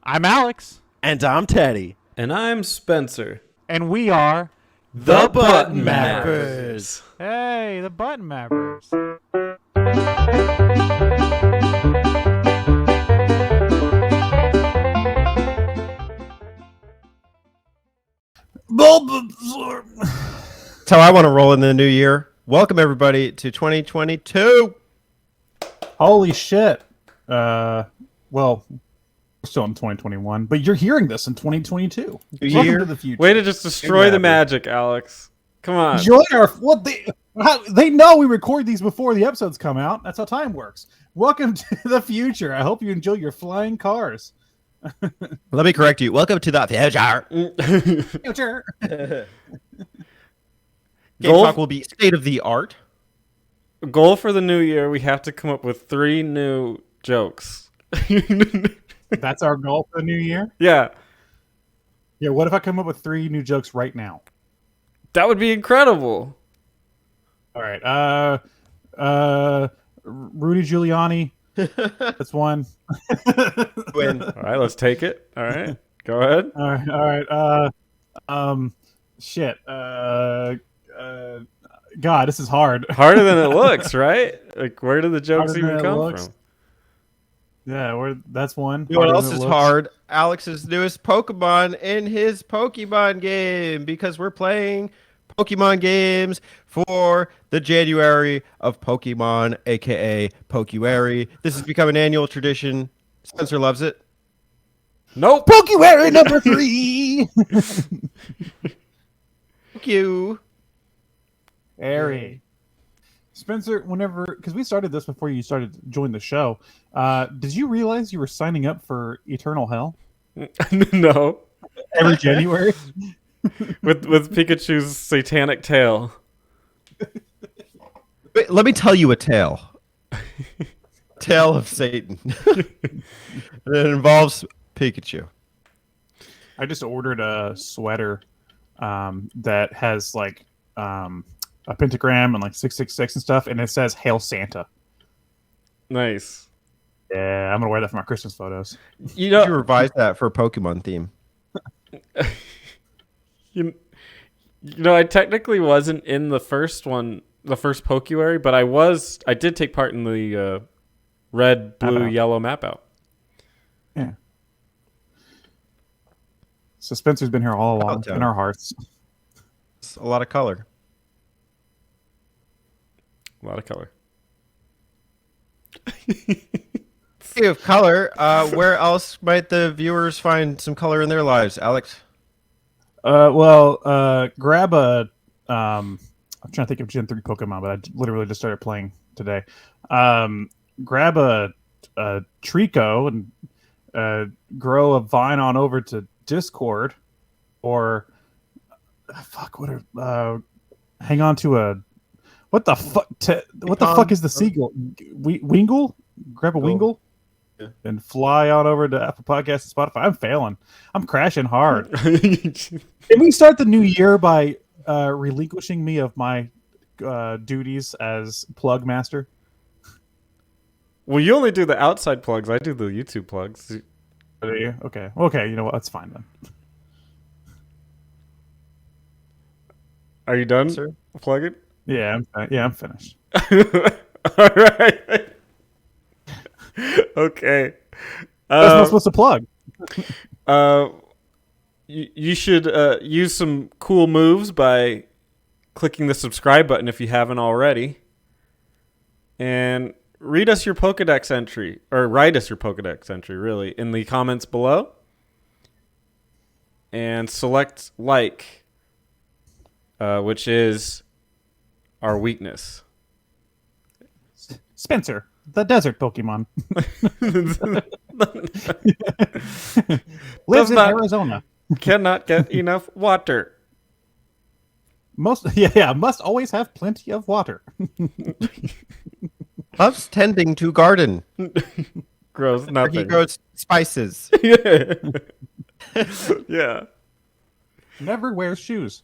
I'm Alex. And I'm Teddy. And I'm Spencer. And we are The Button Mappers. Hey, the Button Mappers. That's how I want to roll in the new year. Welcome, everybody, to 2022. Holy shit. Well, we're still in 2021, but you're hearing this in 2022. New Welcome year. to the future. Way to just destroy the magic, Alex. Come on. Enjoy our they know we record these before the episodes come out. That's how time works. Welcome to the future. I hope you enjoy your flying cars. Let me correct you. Welcome to the future. Future. Game Talk will be state of the art. Goal for the new year, we have to come up with 3 new jokes. That's our goal for the new year? Yeah. Yeah, what if I come up with 3 new jokes right now? That would be incredible. All right. Rudy Giuliani. That's one. Win. All right, let's take it. All right. Go ahead. All right. Shit. God, this is hard. Harder than it looks, right? Like, where do the jokes Harder even than it come looks. from? Yeah, that's one. You know what Harder else than it is looks. hard? Alex's newest Pokemon in his Pokemon game, because we're playing Pokemon games for the January of Pokemon, aka Pokuary. This has become an annual tradition. Spencer loves it. Nope. Pokuary number 3. Thank you. Harry. Spencer, because we started this before you started to join the show, did you realize you were signing up for Eternal Hell No. every January? With Pikachu's satanic tail. Wait, let me tell you a tale. Tale of Satan. And it involves Pikachu. I just ordered a sweater that has like a pentagram and like 666 and stuff, and it says "Hail Santa." Nice. Yeah, I'm gonna wear that for my Christmas photos. You You know, revise that for a Pokemon theme. you know, I technically wasn't in the first one, the first Pokuary, but I did take part in the red, blue, yellow map out. Yeah. So Spencer's been here all along in our hearts. It's a lot of color. A lot of color. Speaking of color, where else might the viewers find some color in their lives, Alex? Grab a. I'm trying to think of Gen 3 Pokemon, but I literally just started playing today. Grab a Trico and grow a vine on over to Discord, or hang on to a. What the fuck? What the fuck is the seagull? Wingle? Grab a Wingle? Yeah. And fly on over to Apple Podcasts and Spotify. I'm failing. I'm crashing hard. Can we start the new year by relinquishing me of my duties as plug master? Well, you only do the outside plugs. I do the YouTube plugs. Okay. Okay, you know what? That's fine then. Are you done, Sir? plugging? Yeah, I'm finished. All right. Okay. That's not supposed to plug. You should use some cool moves by clicking the subscribe button if you haven't already. And read us your Pokedex entry, or write us your Pokedex entry, really, in the comments below. And select like, which is our weakness. Spencer, the desert Pokemon. Lives in Arizona. Cannot get enough water. Must always have plenty of water. Loves tending to garden. Grows Where nothing. he grows spices. Yeah. Never wears shoes.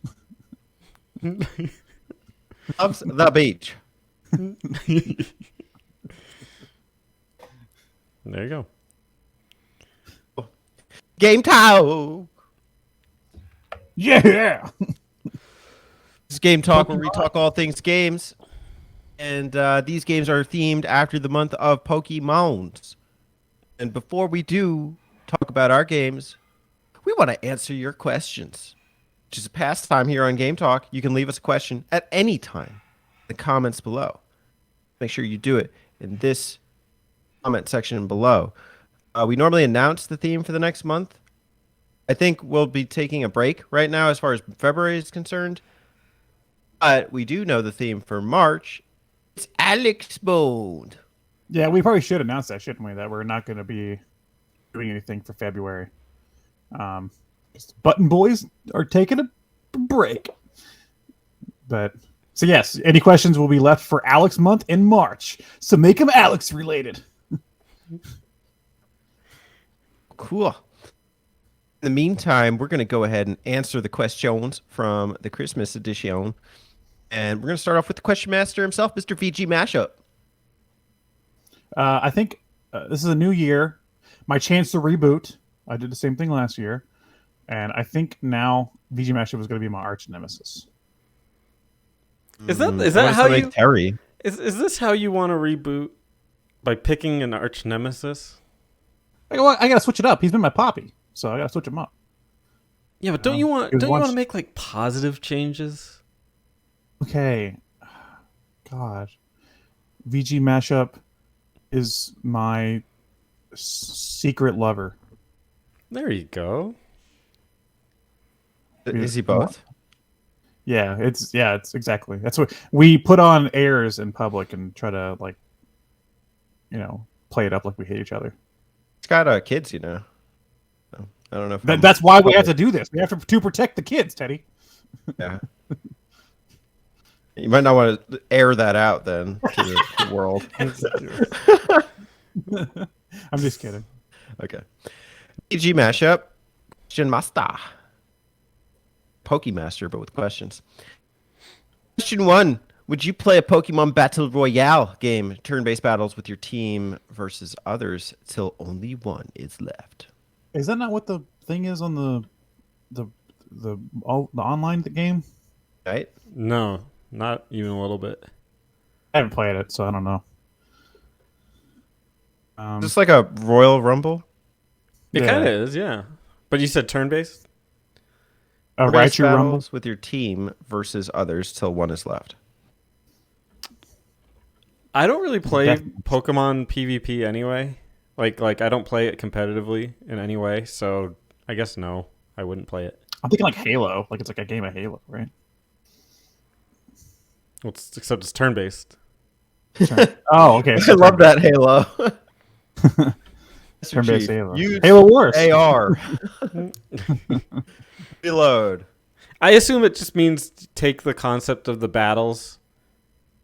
Loves the beach. There you go. Game Talk. Yeah. This is Game Talk, where we talk all things games. And these games are themed after the month of Pokemons. And before we do talk about our games, we want to answer your questions, which is a pastime here on Game Talk. You can leave us a question at any time in the comments below. Make sure you do it in this comment section below. We normally announce the theme for the next month. I think we'll be taking a break right now as far as February is concerned. But we do know the theme for March. It's Alex Bone. Yeah, we probably should announce that, shouldn't we? That we're not going to be doing anything for February. Button Boiz are taking a break. But so yes, any questions will be left for Alex month in March. So make them Alex related. Cool. In the meantime, we're going to go ahead and answer the questions from the Christmas edition. And we're going to start off with the question master himself, Mr. VG Mashup. I think this is a new year. My chance to reboot. I did the same thing last year. And I think now VG Mashup is going to be my arch nemesis. Is that how you Terry? is this how you want to reboot? By picking an arch nemesis? I got to switch it up. He's been my poppy, so I got to switch him up. Yeah, but don't you want He was once- to make like positive changes? Okay. God. VG Mashup is my secret lover. There you go. Is he both? Yeah, it's exactly. That's what we put on airs in public and try to play it up like we hate each other. He's got kids, you know. So, I don't know if That's why we have to do this. We have to protect the kids, Teddy. Yeah. You might not want to air that out then to the world. I'm just kidding. Okay. PG Mashup. Question Master. Pokemaster, but with questions. Question 1. Would you play a Pokemon Battle Royale game, turn-based battles with your team versus others till only one is left? Is that not what the thing is on the online game? Right? No, not even a little bit. I haven't played it, so I don't know. Just like a Royal Rumble? It Yeah. kind of is, yeah. But you said turn-based? A Turn-based Raichu Rumble? battles with your team versus others till one is left. I don't really play Definitely. Pokemon PvP anyway. Like I don't play it competitively in any way, so I guess no, I wouldn't play it. I'm thinking like Halo. Like it's like a game of Halo, right? Well, except it's turn-based. Oh, okay. I love that Halo. Turn-based Halo. Use Halo Wars. AR. Reload. I assume it just means take the concept of the battles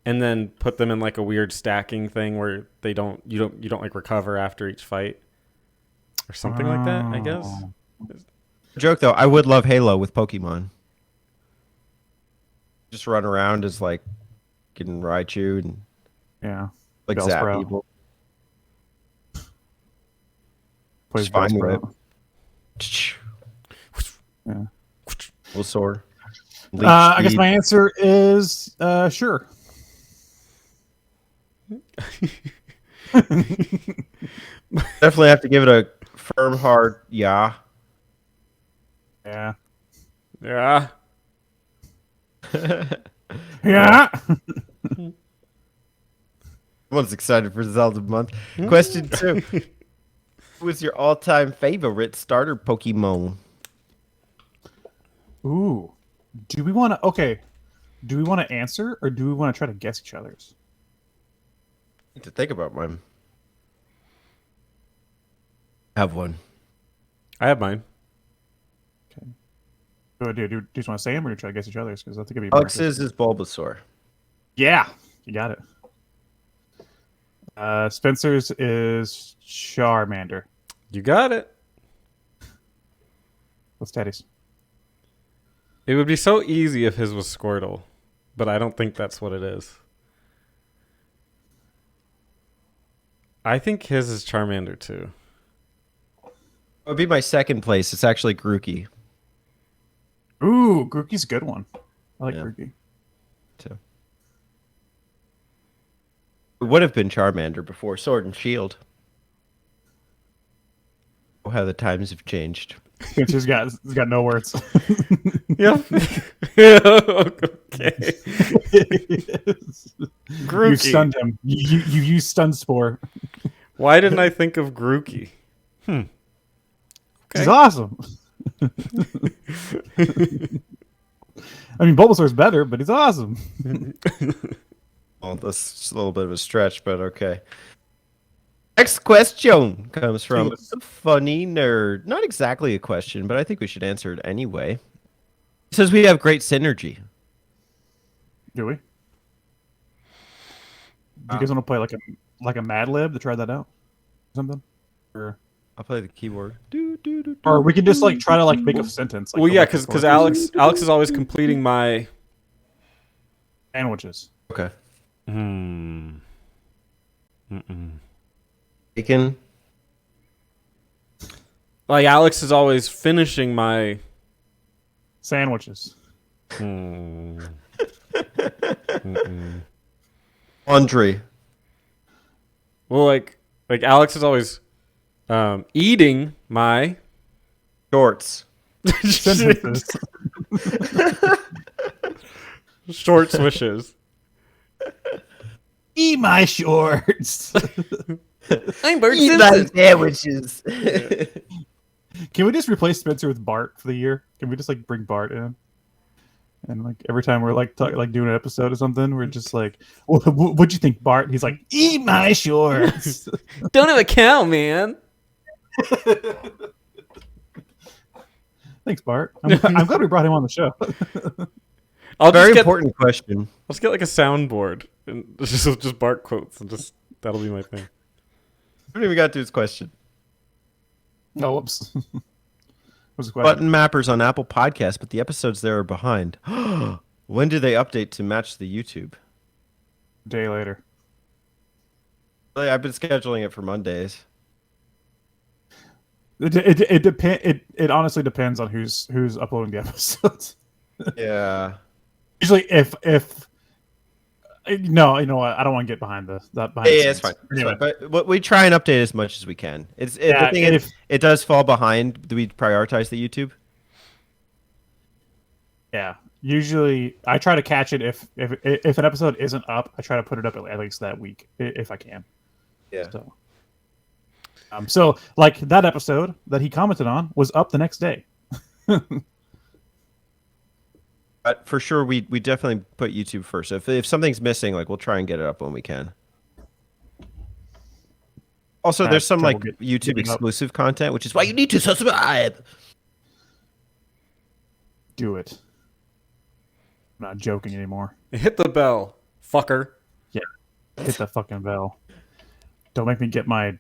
and then put them in like a weird stacking thing where you don't like recover after each fight or something like that, I guess. Joke though, I would love Halo with Pokemon. Just run around as like getting Raichu and Yeah. like zap Bellsprout. people. Plays It's fine with Bellsprout. Yeah. We'll soar. I guess my answer is sure. Definitely have to give it a firm, hard yeah. Yeah. Yeah. Yeah. Everyone's excited for Zelda month. Question 2. Who is your all-time favorite starter Pokemon? Ooh. Do we want to answer or do we want to try to guess each other's? I need to think about mine. I have one. I have mine. Do you just want to say them or do you try to guess each other's? Because I think it'd be Alex's is Bulbasaur. Yeah, you got it. Spencer's is Charmander. You got it. What's Teddy's? It would be so easy if his was Squirtle, but I don't think that's what it is. I think his is Charmander too. would be my second place. It's actually Grookey. Ooh, Grookey's a good one. I like Yeah. Grookey. Too. It would have been Charmander before Sword and Shield. Oh, how the times have changed. He's got no words. Yeah. Okay. You stunned him. You used stun spore. Why didn't I think of Grookey? He's awesome. I mean, Bulbasaur's better, but he's awesome. Well, that's just a little bit of a stretch, but okay. Next question comes from a funny nerd. Not exactly a question, but I think we should answer it anyway. It says we have great synergy. Do we? Do you guys want to play like a Mad Lib to try that out? Something? Or I'll play the keyboard. we could just like try to like make a sentence. Like, Well, yeah, because Alex is always completing my sandwiches. Okay. Bacon. Like Alex is always finishing my Sandwiches. Laundry. Well, like Alex is always eating my Shorts. Sentences. short swishes. Eat my shorts. I'm Bart Eat my sandwiches. Can we just replace Spencer with Bart for the year? Can we just like bring Bart in? And like every time we're like doing an episode or something, we're just like, "What'd you think, Bart?" And he's like, "Eat my shorts." Don't have a cow, man. Thanks, Bart. I'm glad we brought him on the show. Very important question. Let's get like a soundboard and just Bart quotes and just that'll be my thing. I haven't even got to his question. Oh, whoops. What's the question? Button Mappers on Apple Podcasts, but the episodes there are behind. When do they update to match the YouTube? A day later. Really, I've been scheduling it for Mondays. It honestly depends on who's uploading the episodes. Yeah. Usually, if no, you know what? I don't want to get behind that. Behind Yeah, it's fine. It's fine. But we try and update as much as we can. The thing is, it does fall behind. Do we prioritize the YouTube? Yeah. Usually, I try to catch it if an episode isn't up. I try to put it up at least that week if I can. Yeah. So like that episode that he commented on was up the next day. But for sure, we definitely put YouTube first. If something's missing, like we'll try and get it up when we can. Also, there's some like YouTube exclusive content, which is why you need to subscribe. Do it. I'm not joking anymore. Hit the bell, fucker. Yeah, hit the fucking bell. Don't make me get my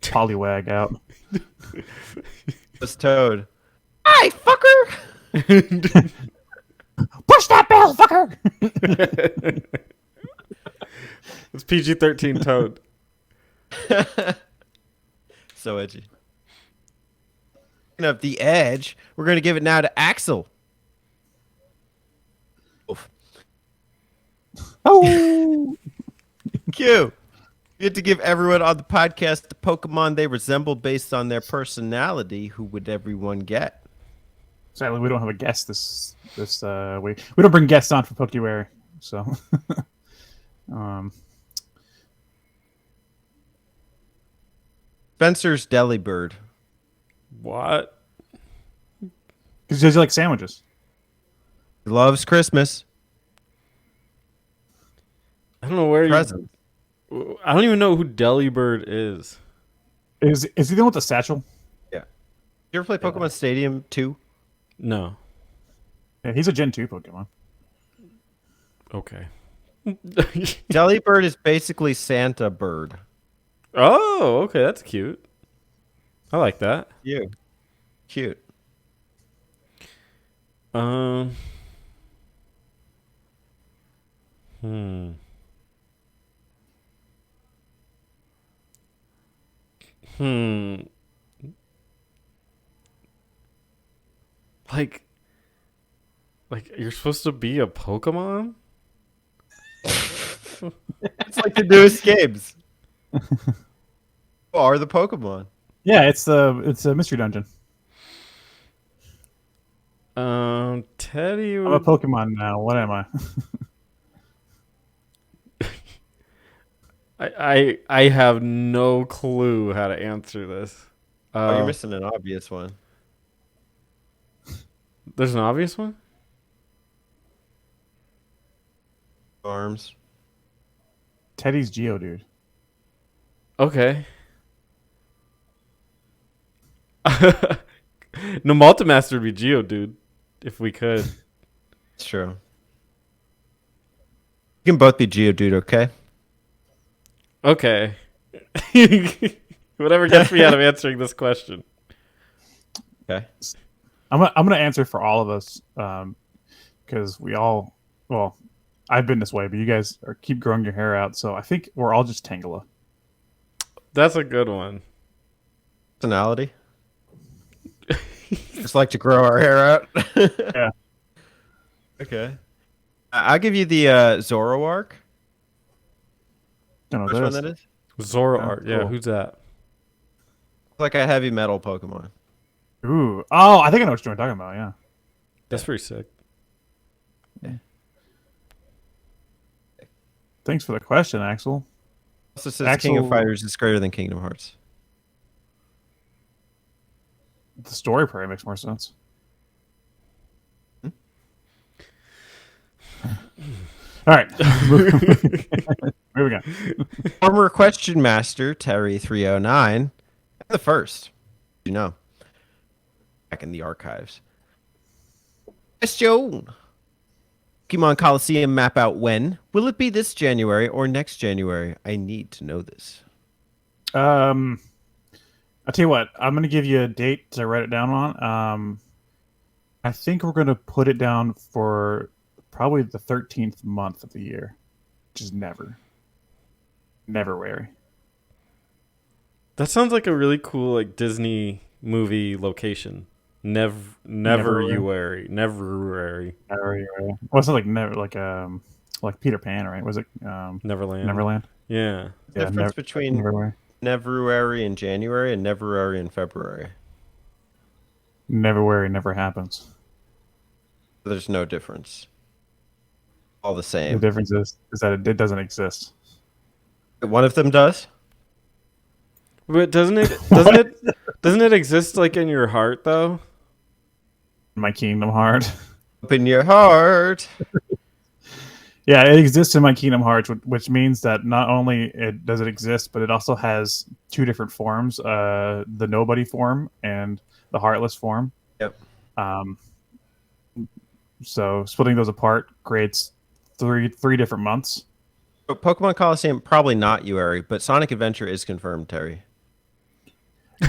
Poliwag out. It's Toad. Hi, fucker! Push that bell, fucker! It's PG-13 Toad. So edgy. Speaking of the edge, we're going to give it now to Axel. Oof. Oh! Q. You get to give everyone on the podcast the Pokemon they resemble based on their personality. Who would everyone get? Sadly, we don't have a guest this week. We don't bring guests on for Pokuary, so. Spencer's Delibird. What? Because he like sandwiches. He loves Christmas. I don't know where Presents. I don't even know who Delibird is. Is he the one with the satchel? Yeah. You ever play Pokemon Stadium 2? No. Yeah, he's a Gen 2 Pokemon. Okay. Delibird is basically Santa Bird. Oh, okay, that's cute. I like that. Cute. Hmm. Like you're supposed to be a Pokemon? It's like the newest games. Who are the Pokemon? Yeah, it's a mystery dungeon. Teddy I'm a would... Pokemon now. What am I? I have no clue how to answer this. Oh, you're missing an obvious one. There's an obvious one? Arms. Teddy's Geodude. Okay. No, Multimaster would be Geodude, if we could. It's true. You can both be Geodude, okay? Okay. Whatever gets me out of answering this question. Okay. I'm gonna answer for all of us because we all. Well, I've been this way, but you guys keep growing your hair out, so I think we're all just Tangela. That's a good one. Personality. Just like to grow our hair out. Yeah. Okay. I'll give you the Zoroark. Don't know Which what one that that is. is? Zoroark. Oh, Yeah, cool. who's that? It's like a heavy metal Pokemon. Ooh. Oh, I think I know what you're talking about. Yeah. That's pretty sick. Thanks for the question, Axel. Also says King of Fighters is greater than Kingdom Hearts. The story probably makes more sense. All right. Moving on. Former Question Master Terry 309, and the first, you know, back in the archives. Question: Pokemon Coliseum map out when? Will it be this January or next January? I need to know this. I'll tell you what. I'm going to give you a date to write it down on. I think we're going to put it down for probably the 13th month of the year, which is never wary. That sounds like a really cool like Disney movie location. Never you worry. Well, it's not like Peter Pan, right? Was it Neverland. Neverland? Yeah. The difference between Neverwhere. Neverwary in January and Neverwary in February. Neverwhere never happens. There's no difference. All the The same. difference is that it doesn't exist. One of them does. But doesn't it exist like in your heart though? My Kingdom Heart. Open your heart. Yeah, it exists in my Kingdom Hearts, which means that not only does it exist, but it also has two different forms: the Nobody form and the Heartless form. Yep. So splitting those apart creates three different months. But Pokemon Coliseum, probably not Uary, but Sonic Adventure is confirmed, Terry.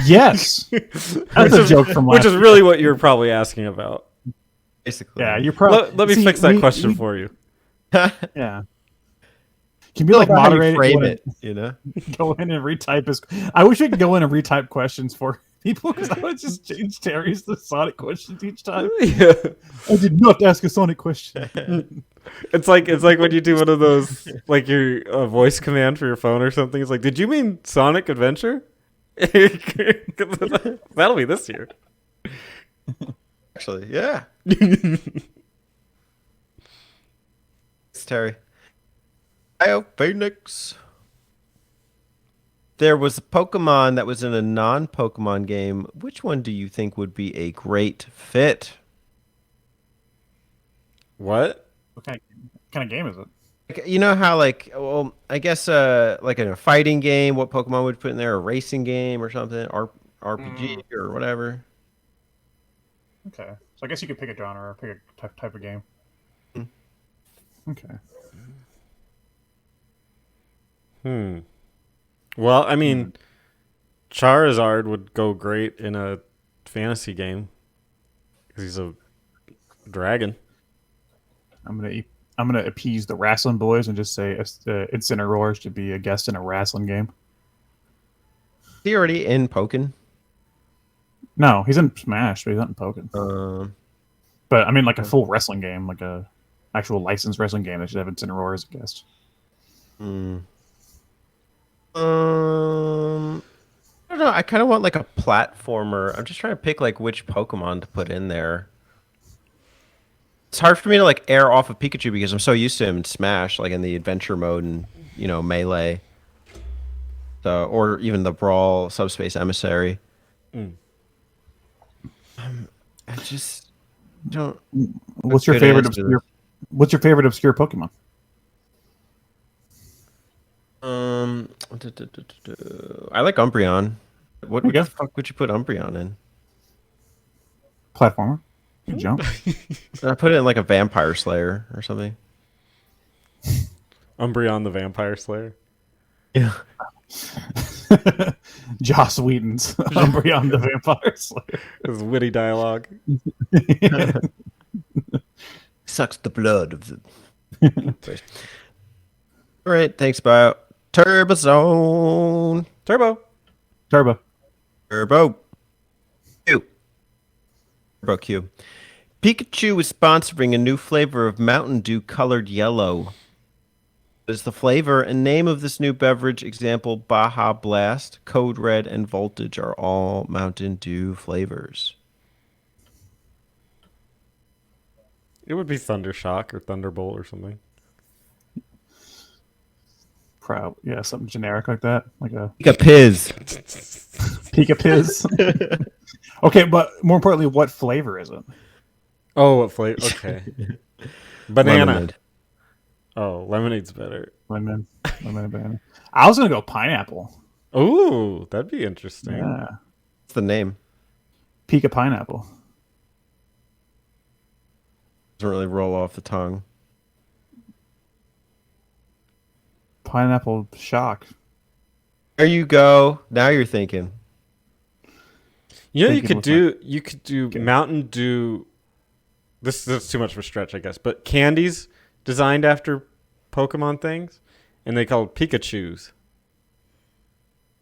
Yes, that's a joke from last. Which is really what you're probably asking about. Basically. Yeah, you're probably. Let me fix that question for you. Yeah. Can you like moderate frame it, you know? Go in and retype his. I wish we could go in and retype questions for people because I would just change Terry's to Sonic questions each time. Yeah. I did not ask a Sonic question. It's like when you do one of those like your voice command for your phone or something. It's like, did you mean Sonic Adventure? That'll be this year. Actually, yeah. It's Terry. Hi, Phoenix. There was a Pokemon that was in a non-Pokemon game. Which one do you think would be a great fit? What? What kind of game is it? Like, you know how, like, well, I guess, like in a fighting game, what Pokemon would put in there? A racing game or something? RPG or whatever? Okay, so I guess you could pick a genre or pick a type of game. Okay. Well, I mean, Charizard would go great in a fantasy game because he's a dragon. I'm gonna appease the wrestling boys and just say Incineroar should be a guest in a wrestling game. Is he already in Pokken? No, he's in Smash, but he's not in Pokken. But I mean, like a full wrestling game, like a actual licensed wrestling game that should have Incineroar as a guest. I don't know. I kind of want like a platformer. I'm just trying to pick like which Pokemon to put in there. It's hard for me to like air off of Pikachu because I'm so used to him in Smash, like in the adventure mode and Melee, so or even the Brawl Subspace Emissary. I just don't. What's your good favorite answer. obscure? What's your favorite obscure Pokemon? I like Umbreon. What Okay. the fuck would you put Umbreon in? Platformer. You jump. I put it in like a Vampire Slayer or something. Umbreon the Vampire Slayer. Yeah. Joss Whedon's Umbreon the Vampire Slayer. His witty dialogue. Sucks the blood of the. All right, thanks, Bio. Turbo Zone. Turbo. Turbo. Turbo Q. Turbo Q. Pikachu is sponsoring a new flavor of Mountain Dew colored yellow. Is the flavor and name of this new beverage? Example: Baja Blast, Code Red, and Voltage are all Mountain Dew flavors. It would be Thundershock or Thunderbolt or something. Yeah, something generic like that, like a Pika Piz. Pika Piz. Okay, but more importantly, what flavor is it? Oh, what flavor? Okay. Banana. Lemonade. Oh, lemonade's better. Lemon, banana. I was gonna go pineapple. Ooh, that'd be interesting. Yeah, What's the name? Pika pineapple. Doesn't really roll off the tongue. Pineapple shock. There you go. Now you're thinking. You know, Thinking you could do Okay. Mountain Dew. That's too much of a stretch, I guess. But candies designed after Pokemon things, and they call it Pikachus.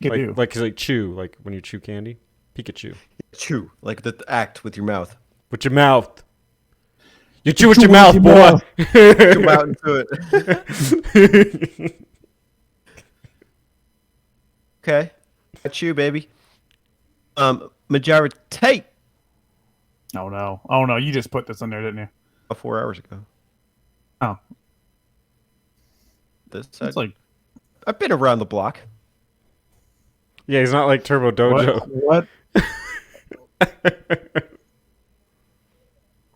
Pikachu. Like chew, like when you chew candy. Pikachu. Chew, like the act with your mouth. With your mouth. You chew with Chew your with mouth, your boy. mouth. Chew out into it. Okay. Got you, baby. Majority. Oh no! You just put this in there, didn't you? 4 hours ago. Oh, This it's like I've been around the block. Yeah, he's not like Turbo Dojo. what?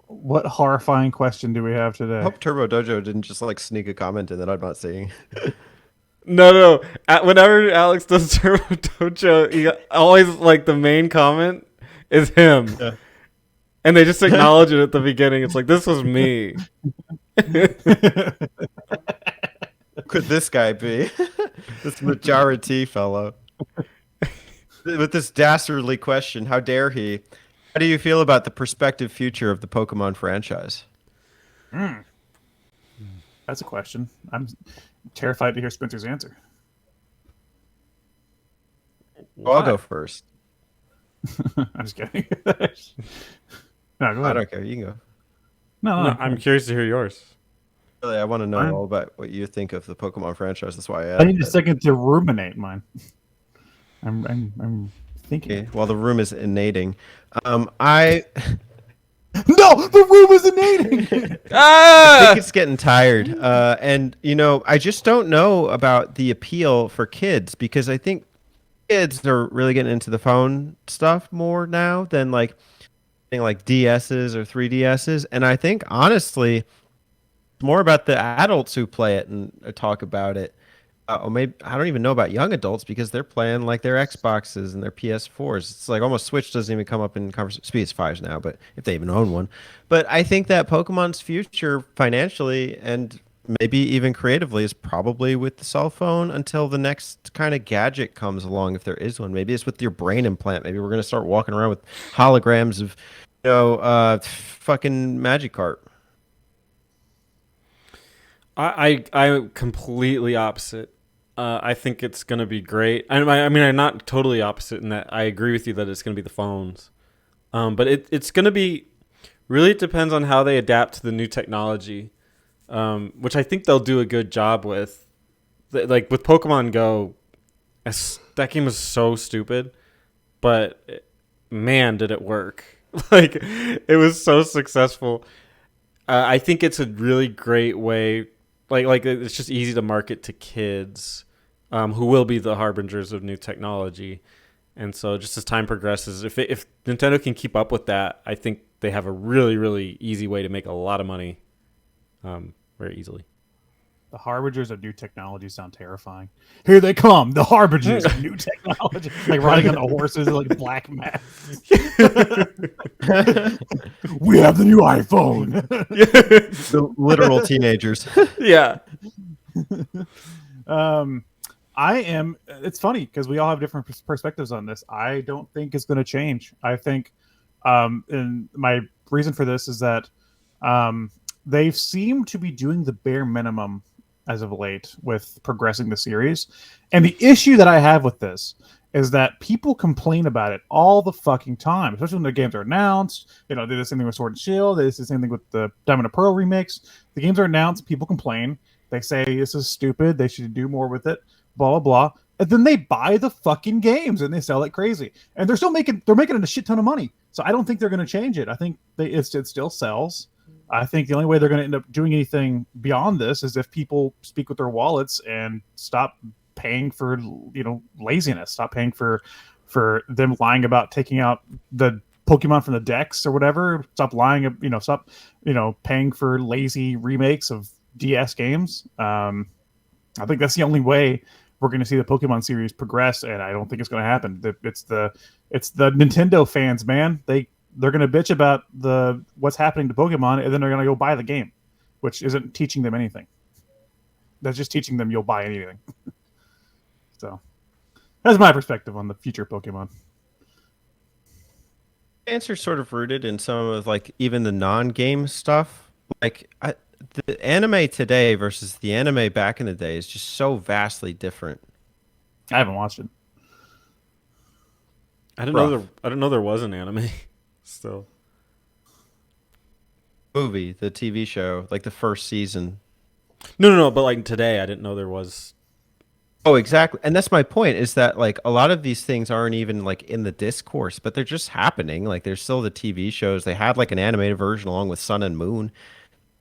What horrifying question do we have I today? hope Turbo Dojo didn't just like sneak a comment in that I'm not seeing. No. Whenever Alex does Turbo Dojo, he always like the main comment is him. Yeah. And they just acknowledge it at the beginning. It's like, this was me. Who could this guy be? This majority fellow. With this dastardly question, how dare he? How do you feel about the prospective future of the Pokemon franchise? That's a question. I'm terrified to hear Spencer's answer. Well, I'll go first. I'm just kidding. No, go I ahead. don't care. You can go. No, No, I'm curious to hear yours. Really, I want to know Fine. all about what you think of the Pokemon franchise. That's why I I asked. need a second to ruminate mine. I'm thinking. Okay, while the room is innating, I No, the room is innating. I think it's getting tired. And I just don't know about the appeal for kids because I think kids are really getting into the phone stuff more now than like DSs or 3DSs. And I think honestly, it's more about the adults who play it and talk about it. Or maybe I don't even know about young adults because they're playing like their Xboxes and their PS4s. It's like almost Switch doesn't even come up in conversation. PS5s now, but if they even own one. But I think that Pokemon's future financially and maybe even creatively is probably with the cell phone until the next kind of gadget comes along, if there is one. Maybe it's with your brain implant. Maybe we're gonna start walking around with holograms of, fucking Magikarp. I'm completely opposite. I think it's going to be great. I mean, I'm not totally opposite in that I agree with you that it's going to be the phones. But it's going to be Really, it depends on how they adapt to the new technology, which I think they'll do a good job with. Like with Pokemon Go, that game is so stupid, but man, did it work. Like, it was so successful. I think it's a really great way. Like it's just easy to market to kids, who will be the harbingers of new technology. And so, just as time progresses, if Nintendo can keep up with that, I think they have a really, really easy way to make a lot of money, very easily. The harbingers of new technology sound terrifying. Here they come, the harbingers of new technology. Like riding on the horses, like black masks. We have the new iPhone. The literal teenagers. Yeah. It's funny because we all have different perspectives on this. I don't think it's going to change. I think, and my reason for this is that they seem to be doing the bare minimum as of late with progressing the series. And the issue that I have with this is that people complain about it all the fucking time, especially when the games are announced. They did the same thing with Sword and Shield. They did the same thing with the Diamond and Pearl remix. The games are announced. People complain. They say this is stupid. They should do more with it. Blah, blah, blah. And then they buy the fucking games and they sell like crazy. And they're making it a shit ton of money. So I don't think they're going to change it. I think it still sells. I think the only way they're going to end up doing anything beyond this is if people speak with their wallets and stop paying for, laziness. Stop paying for them lying about taking out the Pokemon from the decks or whatever. Stop lying, stop paying for lazy remakes of DS games. I think that's the only way we're going to see the Pokemon series progress, and I don't think it's going to happen. It's the Nintendo fans, man. They're going to bitch about what's happening to Pokemon, and then they're going to go buy the game, which isn't teaching them anything. That's just teaching them you'll buy anything. So that's my perspective on the future Pokemon. Answer sort of rooted in some of like even the non-game stuff. Like the anime today versus the anime back in the day is just so vastly different. I haven't watched it. I didn't know there was an anime. Still, Movie, the TV show, like the first season. No. But like today, I didn't know there was. Oh, exactly. And that's my point, is that like a lot of these things aren't even like in the discourse, but they're just happening. Like there's still the TV shows. They had like an animated version along with Sun and Moon.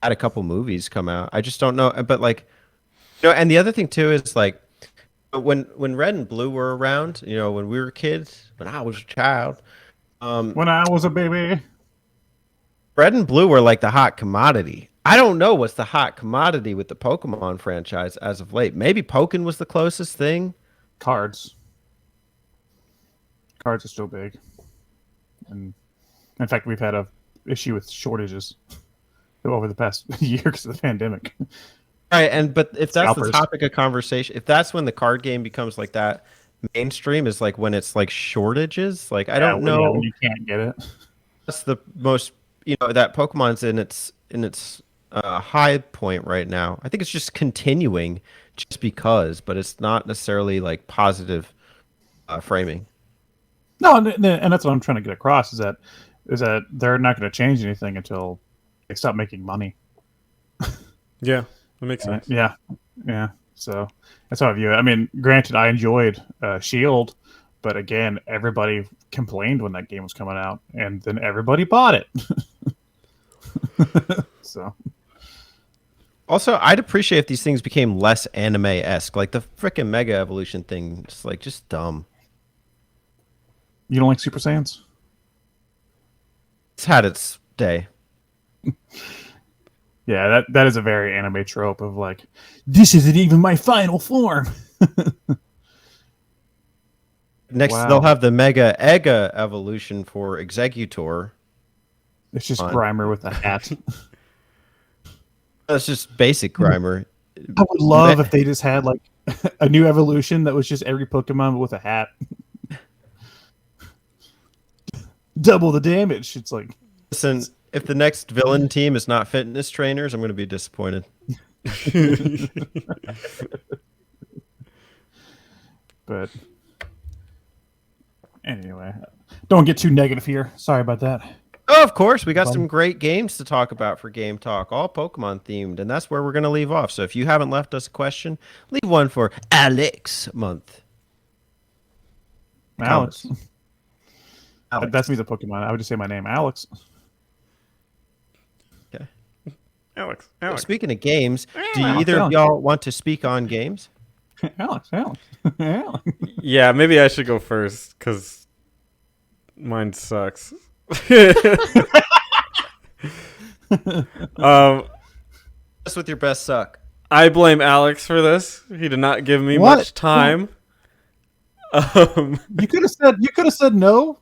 Had a couple movies come out. I just don't know. But like, and the other thing too is like when Red and Blue were around, when we were kids, when I was a child. When I was a baby. Red and Blue were like the hot commodity. I don't know what's the hot commodity with the Pokemon franchise as of late. Maybe Pokken was the closest thing. Cards are still big. And in fact, we've had a issue with shortages over the past year because of the pandemic. Right, but if that's Scalpers. the topic of conversation, if that's when the card game becomes like that, mainstream is like when it's like shortages. Like I don't know. Yeah, when you can't get it. That's the most, that Pokemon's in its high point right now. I think it's just continuing just because, but it's not necessarily like positive framing. No, and that's what I'm trying to get across is that they're not going to change anything until they stop making money. Yeah, that makes sense. Yeah. So that's how I view it. I mean, granted, I enjoyed Shield, but again, everybody complained when that game was coming out, and then everybody bought it. So. Also, I'd appreciate if these things became less anime-esque. Like the freaking Mega Evolution thing, just dumb. You don't like Super Saiyans? It's had its day. Yeah, that is a very anime trope of like, this isn't even my final form. Next, Wow. they'll have the Mega Ega Evolution for Executor. It's just Fun. Grimer with a hat. That's just basic Grimer. I would love if they just had like a new evolution that was just every Pokemon with a hat. Double the damage. It's like, Listen, if the next villain team is not fitness trainers, I'm going to be disappointed. but anyway, don't get too negative here. Sorry about that. Oh, of course, we got some great games to talk about for Game Talk, all Pokemon themed, and that's where we're going to leave off. So if you haven't left us a question, leave one for Alex month. Alex. Alex. That's me, the Pokemon. I would just say my name, Alex. Okay. Alex. Well, speaking of games, do either of y'all want to speak on games? Alex. Alex. Yeah, maybe I should go first because mine sucks. Just with your best suck. I blame Alex for this. He did not give me What? much time. You could have said no.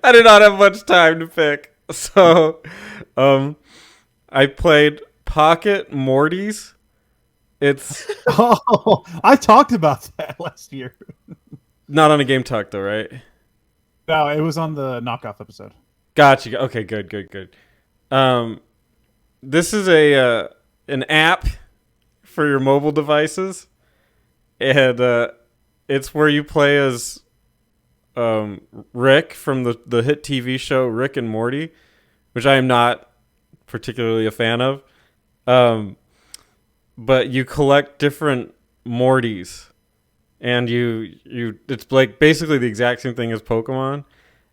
I did not have much time to pick. So, I played Pocket Morty's. It's Oh, I talked about that last year. not on a Game Talk though, right? No, it was on the knockoff episode. Gotcha. Okay, good. This is an app for your mobile devices, and it's where you play as Rick from the hit TV show Rick and Morty, which I am not particularly a fan of. But you collect different Mortys, and it's like basically the exact same thing as Pokemon,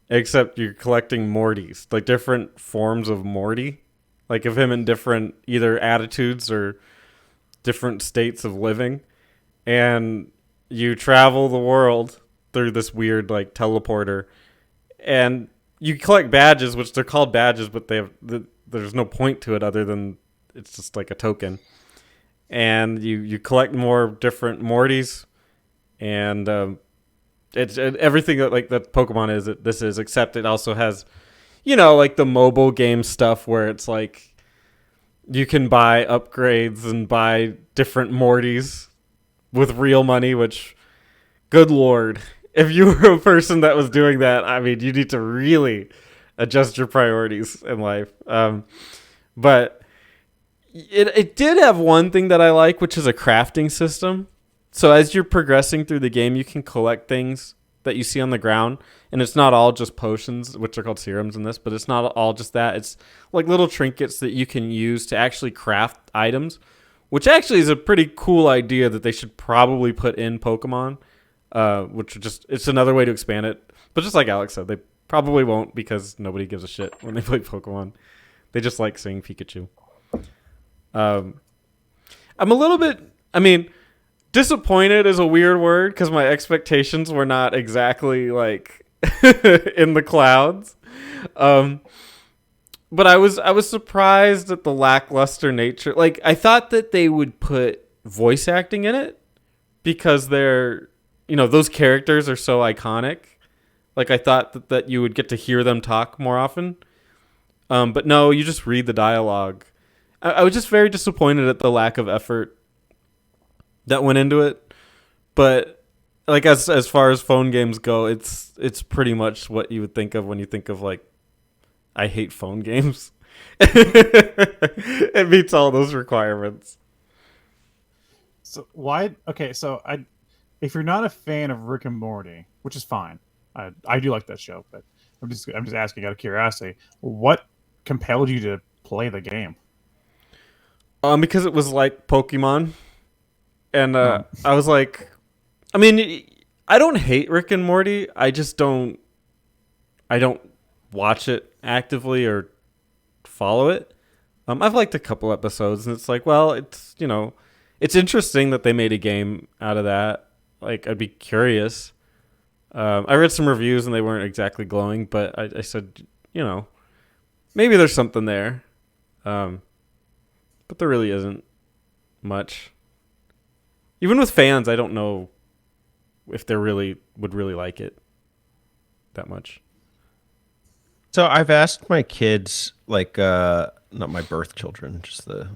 except you're collecting Mortys, like different forms of Morty, like of him in different either attitudes or different states of living, and you travel the world through this weird like teleporter, and you collect badges, which they're called badges, but there's no point to it other than it's just like a token. And you collect more different Mortys, and it's everything that Pokemon is. This is, except it also has, like the mobile game stuff where it's like you can buy upgrades and buy different Mortys with real money. Which, good lord, if you were a person that was doing that, I mean, you need to really adjust your priorities in life. But it did have one thing that I like, which is a crafting system. So as you're progressing through the game, you can collect things that you see on the ground, and it's not all just potions, which are called serums in this, but it's not all just that. It's like little trinkets that you can use to actually craft items, which actually is a pretty cool idea that they should probably put in Pokemon, it's another way to expand it. But just like Alex said, they probably won't because nobody gives a shit when they play Pokemon. They just like seeing Pikachu. I'm a little bit, disappointed is a weird word because my expectations were not exactly like in the clouds. But I was surprised at the lackluster nature. Like, I thought that they would put voice acting in it because they're, those characters are so iconic. Like, I thought that you would get to hear them talk more often. But no, you just read the dialogue. I was just very disappointed at the lack of effort that went into it. But like as far as phone games go, it's pretty much what you would think of when you think of like, I hate phone games. It meets all those requirements. So why? Okay, so if you're not a fan of Rick and Morty, which is fine, I do like that show, but I'm just asking out of curiosity, what compelled you to play the game? Because it was like Pokemon, and I was like, I don't hate Rick and Morty. I don't watch it actively or follow it. I've liked a couple episodes, and it's like, well, it's it's interesting that they made a game out of that. Like, I'd be curious. I read some reviews, and they weren't exactly glowing, but I said, maybe there's something there. But there really isn't much. Even with fans, I don't know if they would really like it that much. So I've asked my kids, like, not my birth children, just the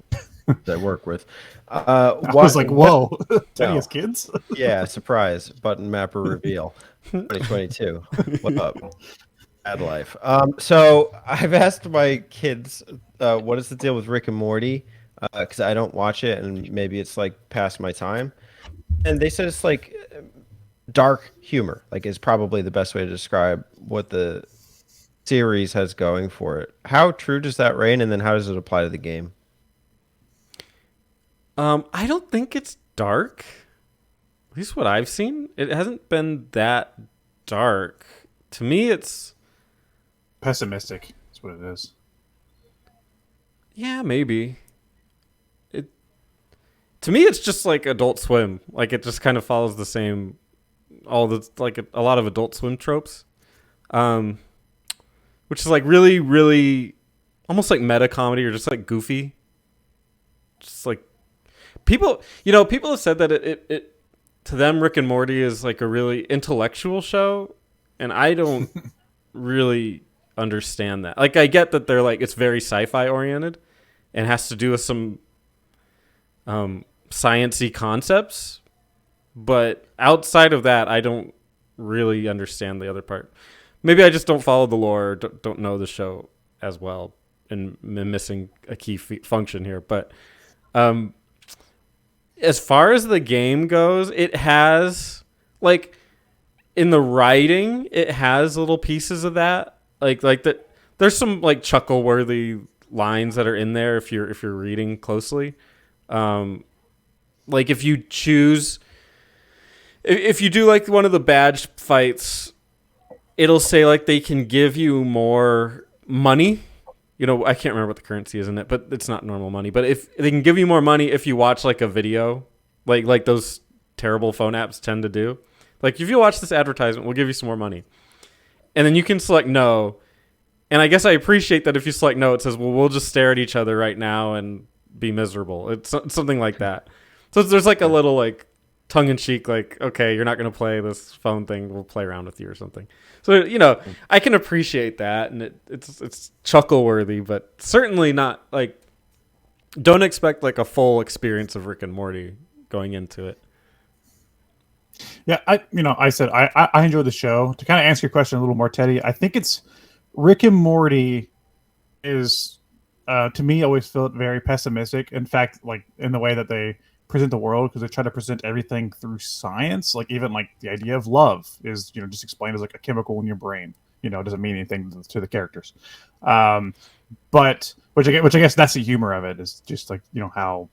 that I work with. I was like, whoa, Teddy has kids? Yeah, surprise. Button mapper reveal 2022. What up? Bad life. So I've asked my kids, what is the deal with Rick and Morty? Because I don't watch it, and maybe it's like past my time. And they said it's like dark humor, like is probably the best way to describe what the series has going for it. How true does that reign, and then how does it apply to the game? I don't think it's dark. At least what I've seen, it hasn't been that dark. To me, it's Pessimistic. That's what it is. yeah, maybe. To me, it's just like Adult Swim. Like it just kind of follows the same, all the like a lot of Adult Swim tropes, which is like really, really, almost like meta comedy or just like goofy. Just like people have said that it to them Rick and Morty is like a really intellectual show, and I don't really understand that. Like I get that they're like it's very sci-fi oriented and has to do with some science-y concepts, but outside of that I don't really understand the other part. Maybe I just don't follow the lore, don't know the show as well, and I'm missing a key function here. But as far as the game goes, it has like in the writing, it has little pieces of that. Like that, there's some like chuckle worthy lines that are in there if you're reading closely. Like if you do like one of the badge fights, it'll say like they can give you more money. You know, I can't remember what the currency is in it, but it's not normal money. But if they can give you more money if you watch like a video, like those terrible phone apps tend to do. Like if you watch this advertisement, we'll give you some more money. And then you can select no. And I guess I appreciate that if you select no, it says, well, we'll just stare at each other right now and be miserable. It's something like that. So there's like a little like tongue-in-cheek, like, okay, you're not going to play this phone thing. We'll play around with you or something. So, you know, I can appreciate that. And it's chuckle-worthy, but certainly not like, don't expect like a full experience of Rick and Morty going into it. Yeah, I said I enjoy the show. To kind of answer your question a little more, Teddy, I think it's Rick and Morty is to me always felt very pessimistic. In fact, like in the way that they present the world, because they try to present everything through science. Like even like the idea of love is just explained as like a chemical in your brain. It doesn't mean anything to the characters. But which I guess that's the humor of it, is just like how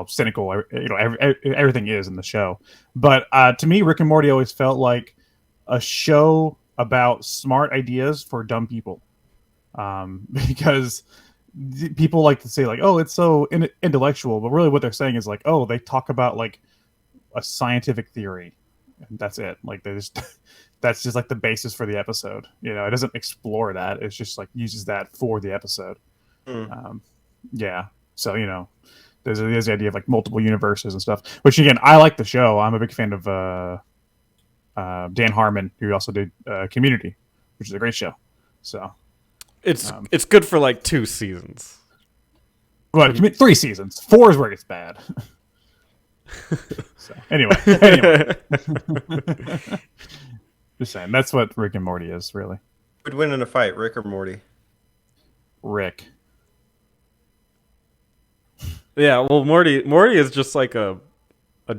cynical everything is in the show. But to me, Rick and Morty always felt like a show about smart ideas for dumb people, because people like to say like, oh, it's so intellectual, but really what they're saying is like, oh, they talk about like a scientific theory, and that's it. Like that's just like the basis for the episode. It doesn't explore that. It's just like uses that for the episode. Yeah. So there's the idea of like multiple universes and stuff, which again, I like the show. I'm a big fan of Dan Harmon, who also did Community, which is a great show. So it's good for like 2 seasons. But 3 seasons. 4 is where it gets bad. So anyway. Just saying, that's what Rick and Morty is, really. Who would win in a fight, Rick or Morty? Rick. Yeah, well, Morty is just like a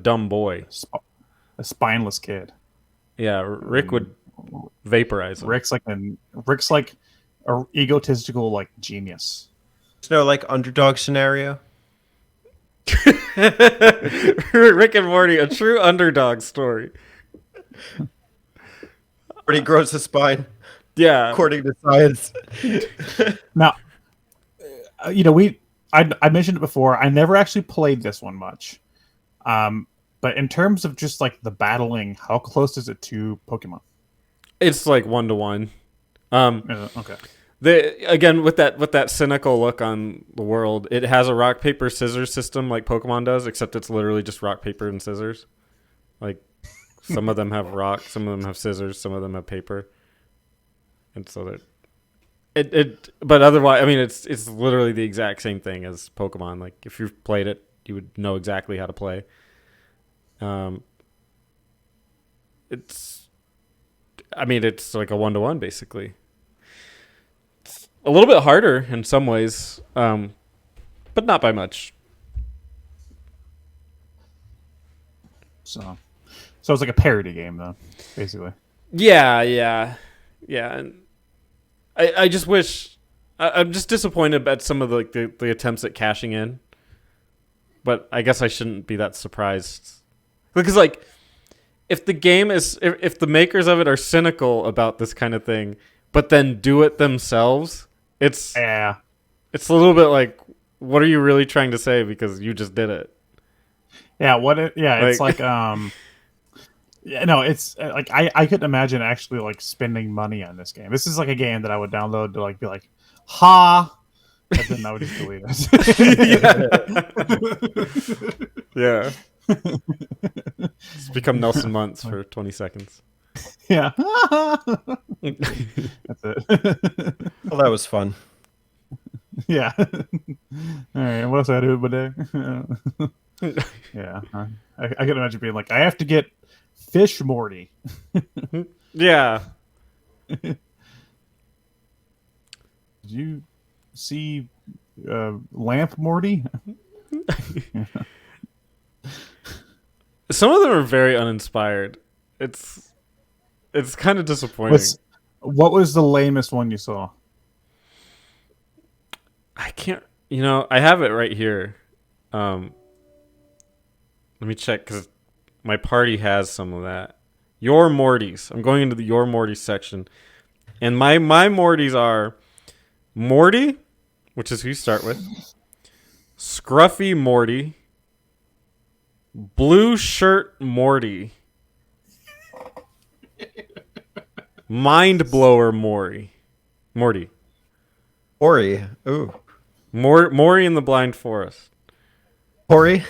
dumb boy. A spineless kid. Yeah, Rick would vaporize him. Rick's like an egotistical like genius. There's no like underdog scenario. Rick and Morty, a true underdog story. Morty grows a spine. Yeah, According to science. Now, I mentioned it before. I never actually played this one much. But in terms of just like the battling, how close is it to Pokemon? it's like 1-to-1. Okay. Again, with that cynical look on the world, it has a rock paper scissors system like Pokemon does, except it's literally just rock paper and scissors. Like some of them have rock, some of them have scissors, some of them have paper, and so that But otherwise, I mean, it's literally the exact same thing as Pokemon. Like if you've played it, you would know exactly how to play. It's like a 1-to-1 basically. It's a little bit harder in some ways, but not by much. So it's like a parody game, though, basically. Yeah. And I just wish. I'm just disappointed at some of the attempts at cashing in. But I guess I shouldn't be that surprised. Because, like, if the game is... If the makers of it are cynical about this kind of thing, but then do it themselves, it's a little bit like, what are you really trying to say because you just did it? Yeah, it's like yeah, no, it's like I couldn't imagine actually like spending money on this game. This is like a game that I would download to like be like, ha, and then I would just delete it. Yeah. It's become Nelson Muntz for 20 seconds. Yeah. That's it. Well, that was fun. Yeah. All right. What else I do with my day? Yeah. I can imagine being like, I have to get Fish Morty. Yeah. Did you see Lamp Morty? Some of them are very uninspired. It's kind of disappointing. What was the lamest one you saw? I can't. I have it right here. Let me check because my party has some of that. Your Mortys. I'm going into the Your Mortys section, and my Mortys are Morty, which is who you start with. Scruffy Morty. Blue Shirt Morty. Mind Blower Morty. Ori. Ooh. Mori in the Blind Forest. Ori.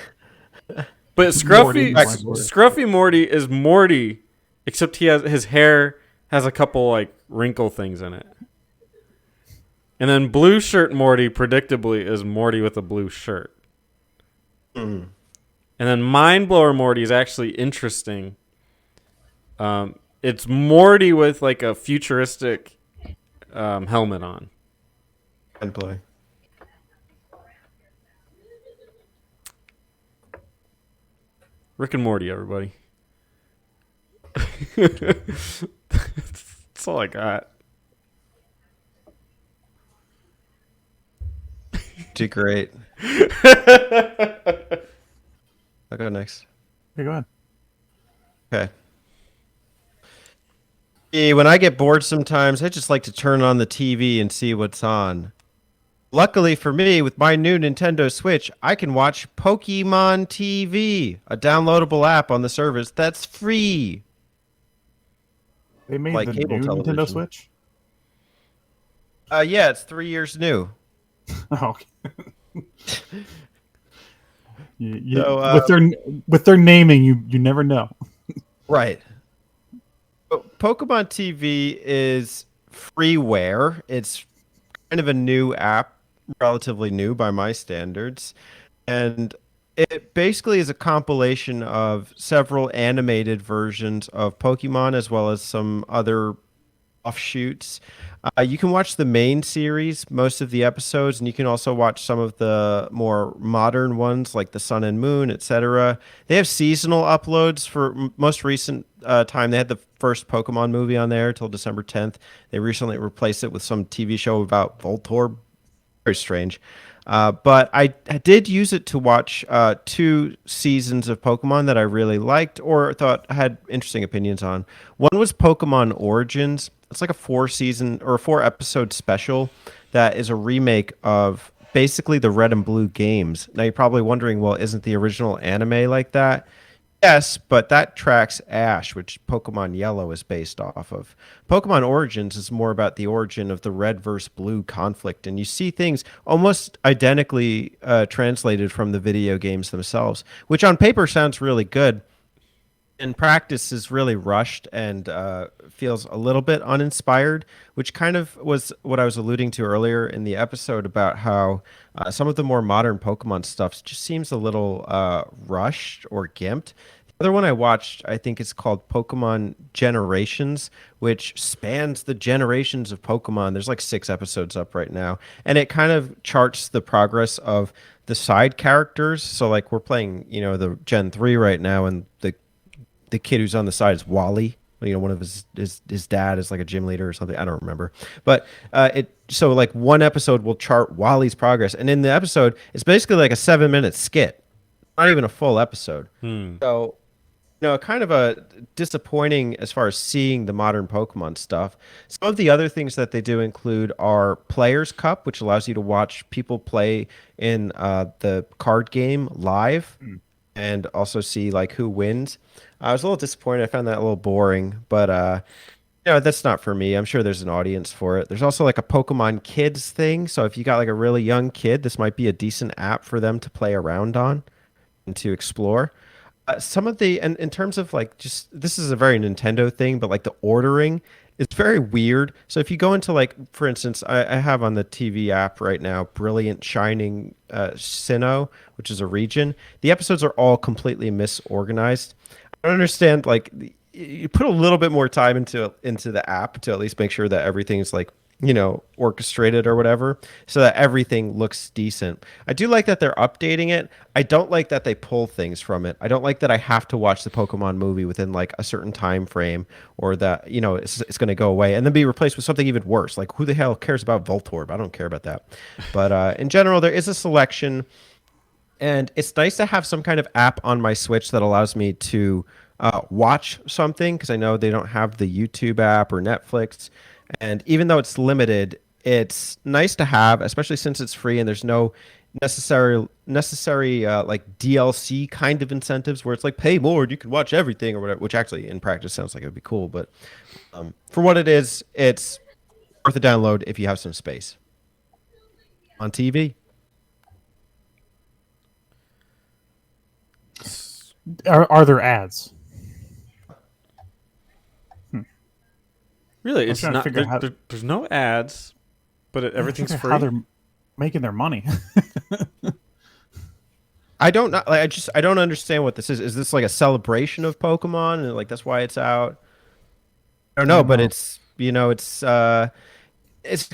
But Scruffy Scruffy Morty is Morty, except his hair has a couple like wrinkle things in it. And then Blue Shirt Morty, predictably, is Morty with a blue shirt. Mm. And then Mind Blower Morty is actually interesting. It's Morty with like a futuristic helmet on. And play. Rick and Morty, everybody. That's all I got. Too great. I'll go next. Okay, go ahead. Okay. When I get bored sometimes, I just like to turn on the TV and see what's on. Luckily for me, with my new Nintendo Switch, I can watch Pokemon TV, a downloadable app on the service that's free. They made Like the cable new television. Nintendo Switch? Yeah, it's 3 years new. Oh, okay. So, with their naming, you never know. Right. But Pokemon TV is freeware. It's kind of a new app, relatively new by my standards. And it basically is a compilation of several animated versions of Pokemon as well as some other offshoots. You can watch the main series, most of the episodes, and you can also watch some of the more modern ones like the Sun and Moon, etc. They have seasonal uploads for most recent time. They had the first Pokemon movie on there till December 10th. They recently replaced it with some TV show about Voltorb. Very strange. But I did use it to watch 2 seasons of Pokemon that I really liked or thought had interesting opinions on. One was Pokemon Origins. It's like a 4-season or a 4-episode special that is a remake of basically the Red and Blue games. Now you're probably wondering, well, isn't the original anime like that? Yes, but that tracks Ash, which Pokemon Yellow is based off of. Pokemon Origins is more about the origin of the Red versus Blue conflict, and you see things almost identically translated from the video games themselves, which on paper sounds really good. In practice is really rushed and feels a little bit uninspired, which kind of was what I was alluding to earlier in the episode about how some of the more modern Pokemon stuff just seems a little rushed or gimped. The other one I watched, I think, is called Pokemon Generations, which spans the generations of Pokemon. There's like 6 episodes up right now, and it kind of charts the progress of the side characters. So like we're playing, the Gen 3 right now, and the kid who's on the side is Wally. one of his dad is like a gym leader or something. I don't remember, but so like one episode will chart Wally's progress, and in the episode, it's basically like a 7-minute skit, not even a full episode. So kind of a disappointing as far as seeing the modern Pokemon stuff. Some of the other things that they do include our Players Cup, which allows you to watch people play in the card game live and also see like who wins. I was a little disappointed. I found that a little boring, but that's not for me. I'm sure there's an audience for it. There's also like a Pokemon Kids thing. So if you got like a really young kid, this might be a decent app for them to play around on and to explore. Some of the, and in terms of like, just this is a very Nintendo thing, but like the ordering is very weird. So if you go into like, for instance, I have on the TV app right now, Brilliant Shining Sinnoh, which is a region. The episodes are all completely misorganized. I don't understand. Like, you put a little bit more time into the app to at least make sure that everything's like orchestrated or whatever, so that everything looks decent. I do like that they're updating it. I don't like that they pull things from it. I don't like that I have to watch the Pokemon movie within like a certain time frame, or that it's going to go away and then be replaced with something even worse. Like, who the hell cares about Voltorb? I don't care about that. But in general, there is a selection, and it's nice to have some kind of app on my Switch that allows me to watch something, because I know they don't have the YouTube app or Netflix. And even though it's limited, it's nice to have, especially since it's free and there's no necessary like DLC kind of incentives where it's like pay more and you can watch everything or whatever, which actually in practice sounds like it would be cool. But for what it is, it's worth a download if you have some space. On TV. Are there ads? Really, I'm it's trying to not. figure out There's no ads, but everything's free. How they're making their money? I don't know. Like, I don't understand what this is. Is this like a celebration of Pokemon and like that's why it's out? I don't know, but it's it's got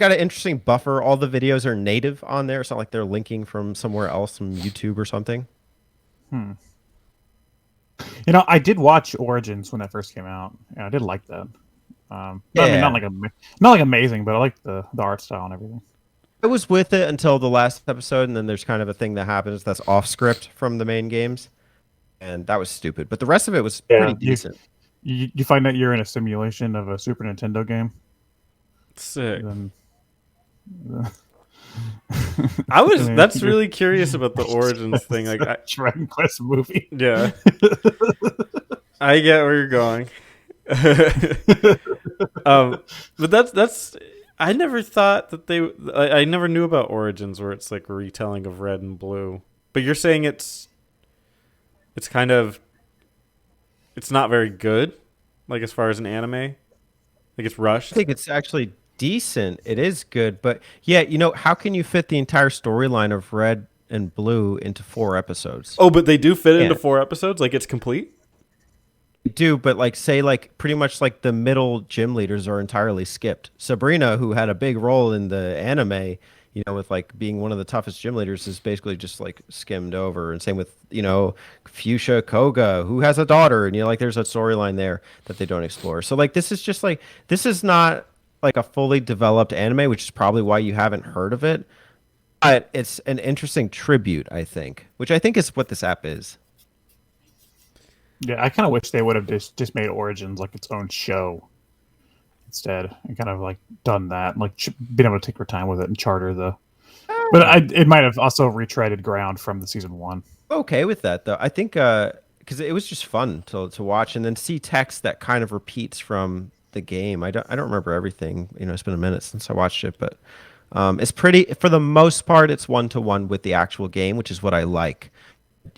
an interesting buffer. All the videos are native on there. It's not like they're linking from somewhere else, from YouTube or something. I did watch Origins when that first came out. Yeah, I did like that. I mean, not like amazing, but I like the art style and everything. I was with it until the last episode, and then there's kind of a thing that happens that's off script from the main games, and that was stupid. But the rest of it was pretty decent. You find out you're in a simulation of a Super Nintendo game. Sick. Then, That's really curious about the Origins thing. Like Dragon Quest movie. Yeah. I get where you're going. But that's I never thought that I never knew about Origins, where it's like a retelling of Red and Blue. But you're saying it's kind of, it's not very good, like as far as an anime, like it's rushed. I think it's actually decent. It is good, but yeah, how can you fit the entire storyline of Red and Blue into 4 episodes? Oh, but they do fit into 4 episodes, like it's complete. Do, but like say like pretty much like the middle gym leaders are entirely skipped. Sabrina, who had a big role in the anime, with like being one of the toughest gym leaders, is basically just like skimmed over. And same with Fuchsia Koga, who has a daughter, and like there's a storyline there that they don't explore. So like this is not like a fully developed anime, which is probably why you haven't heard of it. But it's an interesting tribute, I think, which I think is what this app is. Yeah, I kind of wish they would have just made Origins like its own show instead, and kind of like done that, like been able to take their time with it and charter the. But it might have also retreaded ground from the season 1. Okay with that though. I think because it was just fun to watch and then see text that kind of repeats from the game. I don't remember everything. It's been a minute since I watched it, but it's pretty, for the most part. It's 1-to-1 with the actual game, which is what I like.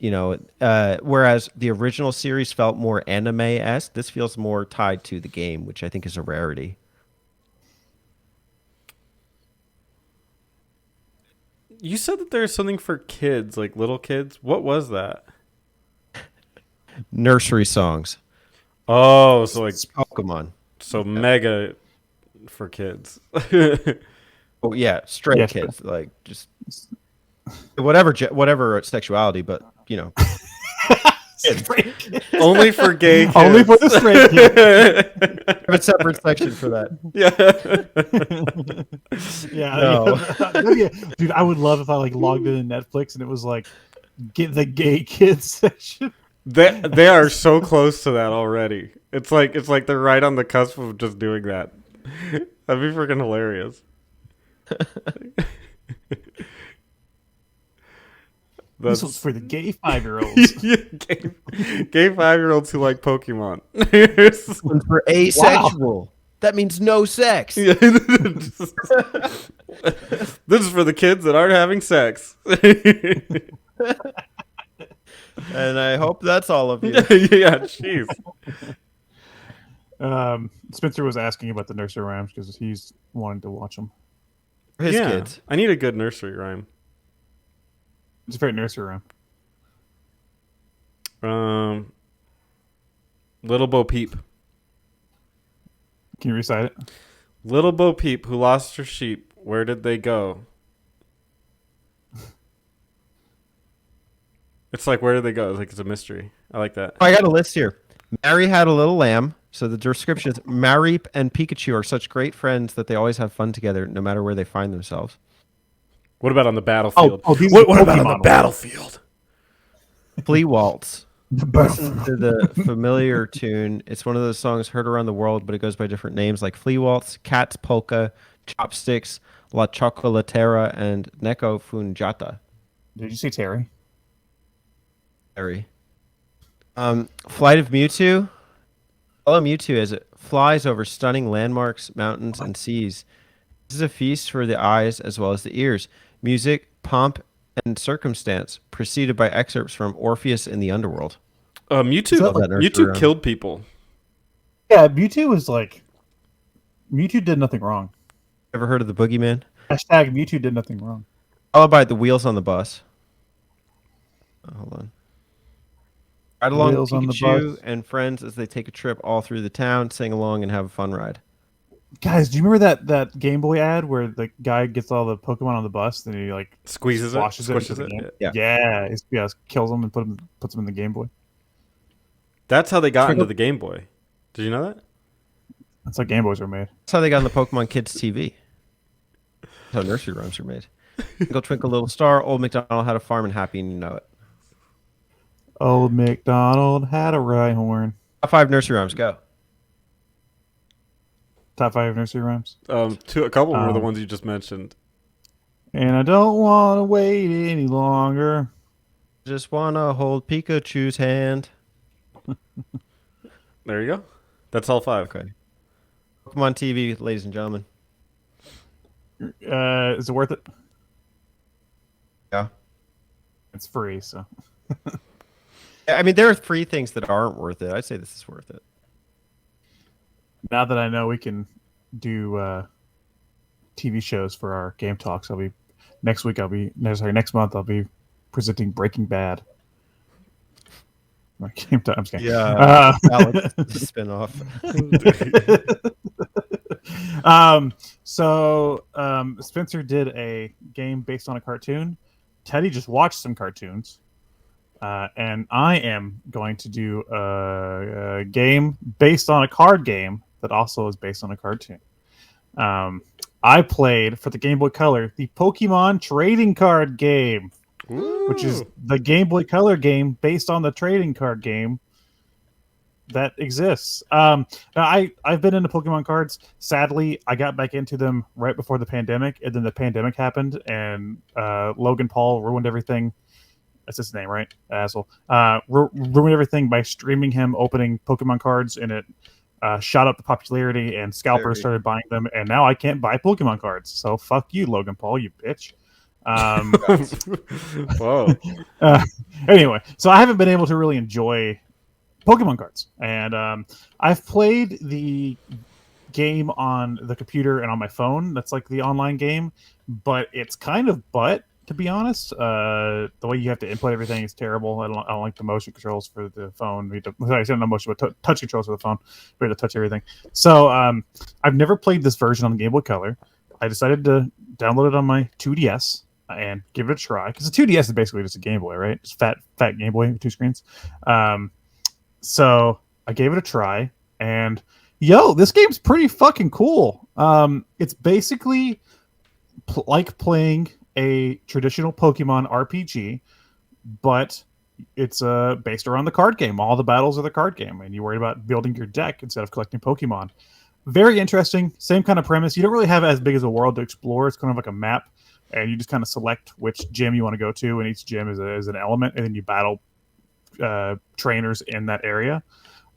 Whereas the original series felt more anime-esque, this feels more tied to the game, which I think is a rarity. You said that there's something for kids, like little kids. What was that? Nursery songs. Oh, so like Pokemon. So mega for kids. Oh yeah, straight kids, like just whatever sexuality, but Straight kids. Only for gay kids. Only for the straight kids. Have a separate section for that. Yeah. No. Dude, I would love if I like logged into Netflix and it was like get the gay kids section. They are so close to that already. It's like they're right on the cusp of just doing that. That'd be freaking hilarious. This was for the gay 5-year-olds. Gay 5-year-olds who like Pokemon. One's for asexual. Wow. That means no sex. This is for the kids that aren't having sex. And I hope that's all of you. Yeah, jeez. Spencer was asking about the nursery rhymes because he's wanting to watch them. His kids. I need a good nursery rhyme. It's a favorite nursery rhyme. Little Bo Peep. Can you recite it? Little Bo Peep, who lost her sheep, where did they go? It's like, where did they go? It's like it's a mystery. I like that. I got a list here. Mary had a little lamb. So the description is Mareep and Pikachu are such great friends that they always have fun together, no matter where they find themselves. What about on the battlefield? What about on the battlefield? Flea Waltz. Listen to the familiar tune. It's one of those songs heard around the world, but it goes by different names like Flea Waltz, Cat's Polka, Chopsticks, La Chocolatera, and Neko Funjata. Did you say Terry? Terry. Flight of Mewtwo. Follow Mewtwo as it flies over stunning landmarks, mountains, and seas. This is a feast for the eyes as well as the ears. Music, pomp, and circumstance, preceded by excerpts from Orpheus in the Underworld. Mewtwo killed people. Yeah, Mewtwo did nothing wrong. Ever heard of the Boogeyman? Hashtag Mewtwo did nothing wrong. Followed by the Wheels on the Bus. Hold on. Ride along with Pikachu and friends as they take a trip all through the town, sing along, and have a fun ride. Guys, do you remember that Game Boy ad where the guy gets all the Pokemon on the bus and he like squeezes it, squishes it? Yeah, kills them and puts them in the Game Boy. That's how they got into the Game Boy. Did you know that? That's how Game Boys were made. That's how they got on the Pokemon Kids TV. That's how nursery rhymes are made. Twinkle, twinkle, little star. Old MacDonald had a farm and happy, and you know it. Old MacDonald had a Rhyhorn. Top 5 nursery rhymes, go. Top 5 nursery rhymes? A couple were the ones you just mentioned. And I don't want to wait any longer. Just want to hold Pikachu's hand. There you go. That's all 5. Okay. Pokemon TV, ladies and gentlemen. Is it worth it? Yeah. It's free, so. I mean, there are 3 things that aren't worth it. I'd say this is worth it. Now that I know we can do TV shows for our game talks, next month I'll be presenting Breaking Bad. My game talk. I'm just kidding. Yeah, spin-off. So Spencer did a game based on a cartoon. Teddy just watched some cartoons. And I am going to do a game based on a card game that also is based on a cartoon. I played, for the Game Boy Color, the Pokemon trading card game, which is the Game Boy Color game based on the trading card game that exists. Now I've been into Pokemon cards. Sadly, I got back into them right before the pandemic, and then the pandemic happened, and Logan Paul ruined everything. That's his name, right? Asshole. Ruined everything by streaming him opening Pokemon cards, and it shot up the popularity, and scalpers started buying them, and now I can't buy Pokemon cards. So fuck you, Logan Paul, you bitch. Whoa. Anyway, so I haven't been able to really enjoy Pokemon cards, and I've played the game on the computer and on my phone. That's like the online game, but it's kind of to be honest. The way you have to input everything is terrible. I don't like the motion controls for the phone. I said no motion, but touch controls for the phone. We have to touch everything. So I've never played this version on the Game Boy Color. I decided to download it on my 2DS, and give it a try, because the 2DS is basically just a Game Boy, right? Just fat Game Boy with 2 screens. So I gave it a try, and this game's pretty fucking cool. It's basically like playing a traditional Pokemon RPG, but it's based around the card game. All the battles are the card game, and you worry about building your deck instead of collecting Pokemon. Very interesting. Same kind of premise. You don't really have as big as a world to explore. It's kind of like a map, and you just kind of select which gym you want to go to, and each gym is an element, and then you battle trainers in that area.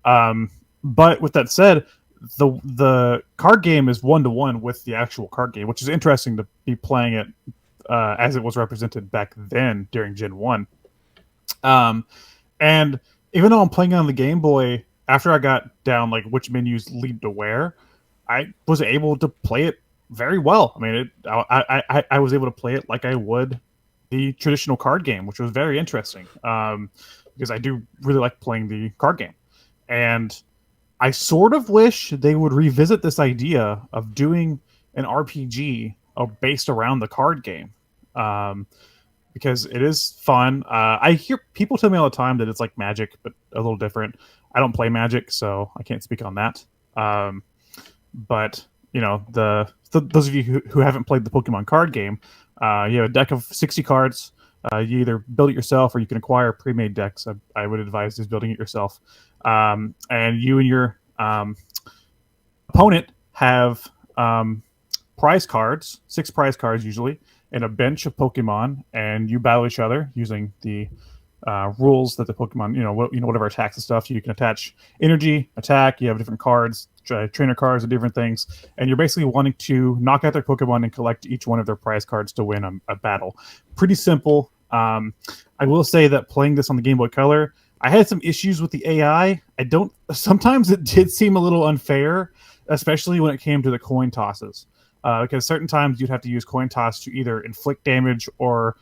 But with that said, the card game is 1-to-1 with the actual card game, which is interesting to be playing it as it was represented back then during Gen 1. And even though I'm playing it on the Game Boy, after I got down like which menus lead to where, I was able to play it very well. I mean, I was able to play it like I would the traditional card game, which was very interesting, because I do really like playing the card game. And I sort of wish they would revisit this idea of doing an RPG based around the card game, because it is fun. I hear people tell me all the time that it's like Magic, but a little different. I don't play Magic, so I can't speak on that. But those of you who haven't played the Pokemon card game, you have a deck of 60 cards. You either build it yourself or you can acquire pre-made decks. I would advise just building it yourself. And you and your opponent have prize cards, 6 prize cards usually, and a bench of Pokemon, and you battle each other using the rules that the Pokemon, whatever attacks and stuff. You can attach energy, attack. You have different cards, trainer cards, and different things, and you're basically wanting to knock out their Pokemon and collect each one of their prize cards to win a battle. Pretty simple. I will say that playing this on the Game Boy Color, I had some issues with the AI. Sometimes it did seem a little unfair, especially when it came to the coin tosses. Because certain times you'd have to use coin toss to either inflict damage or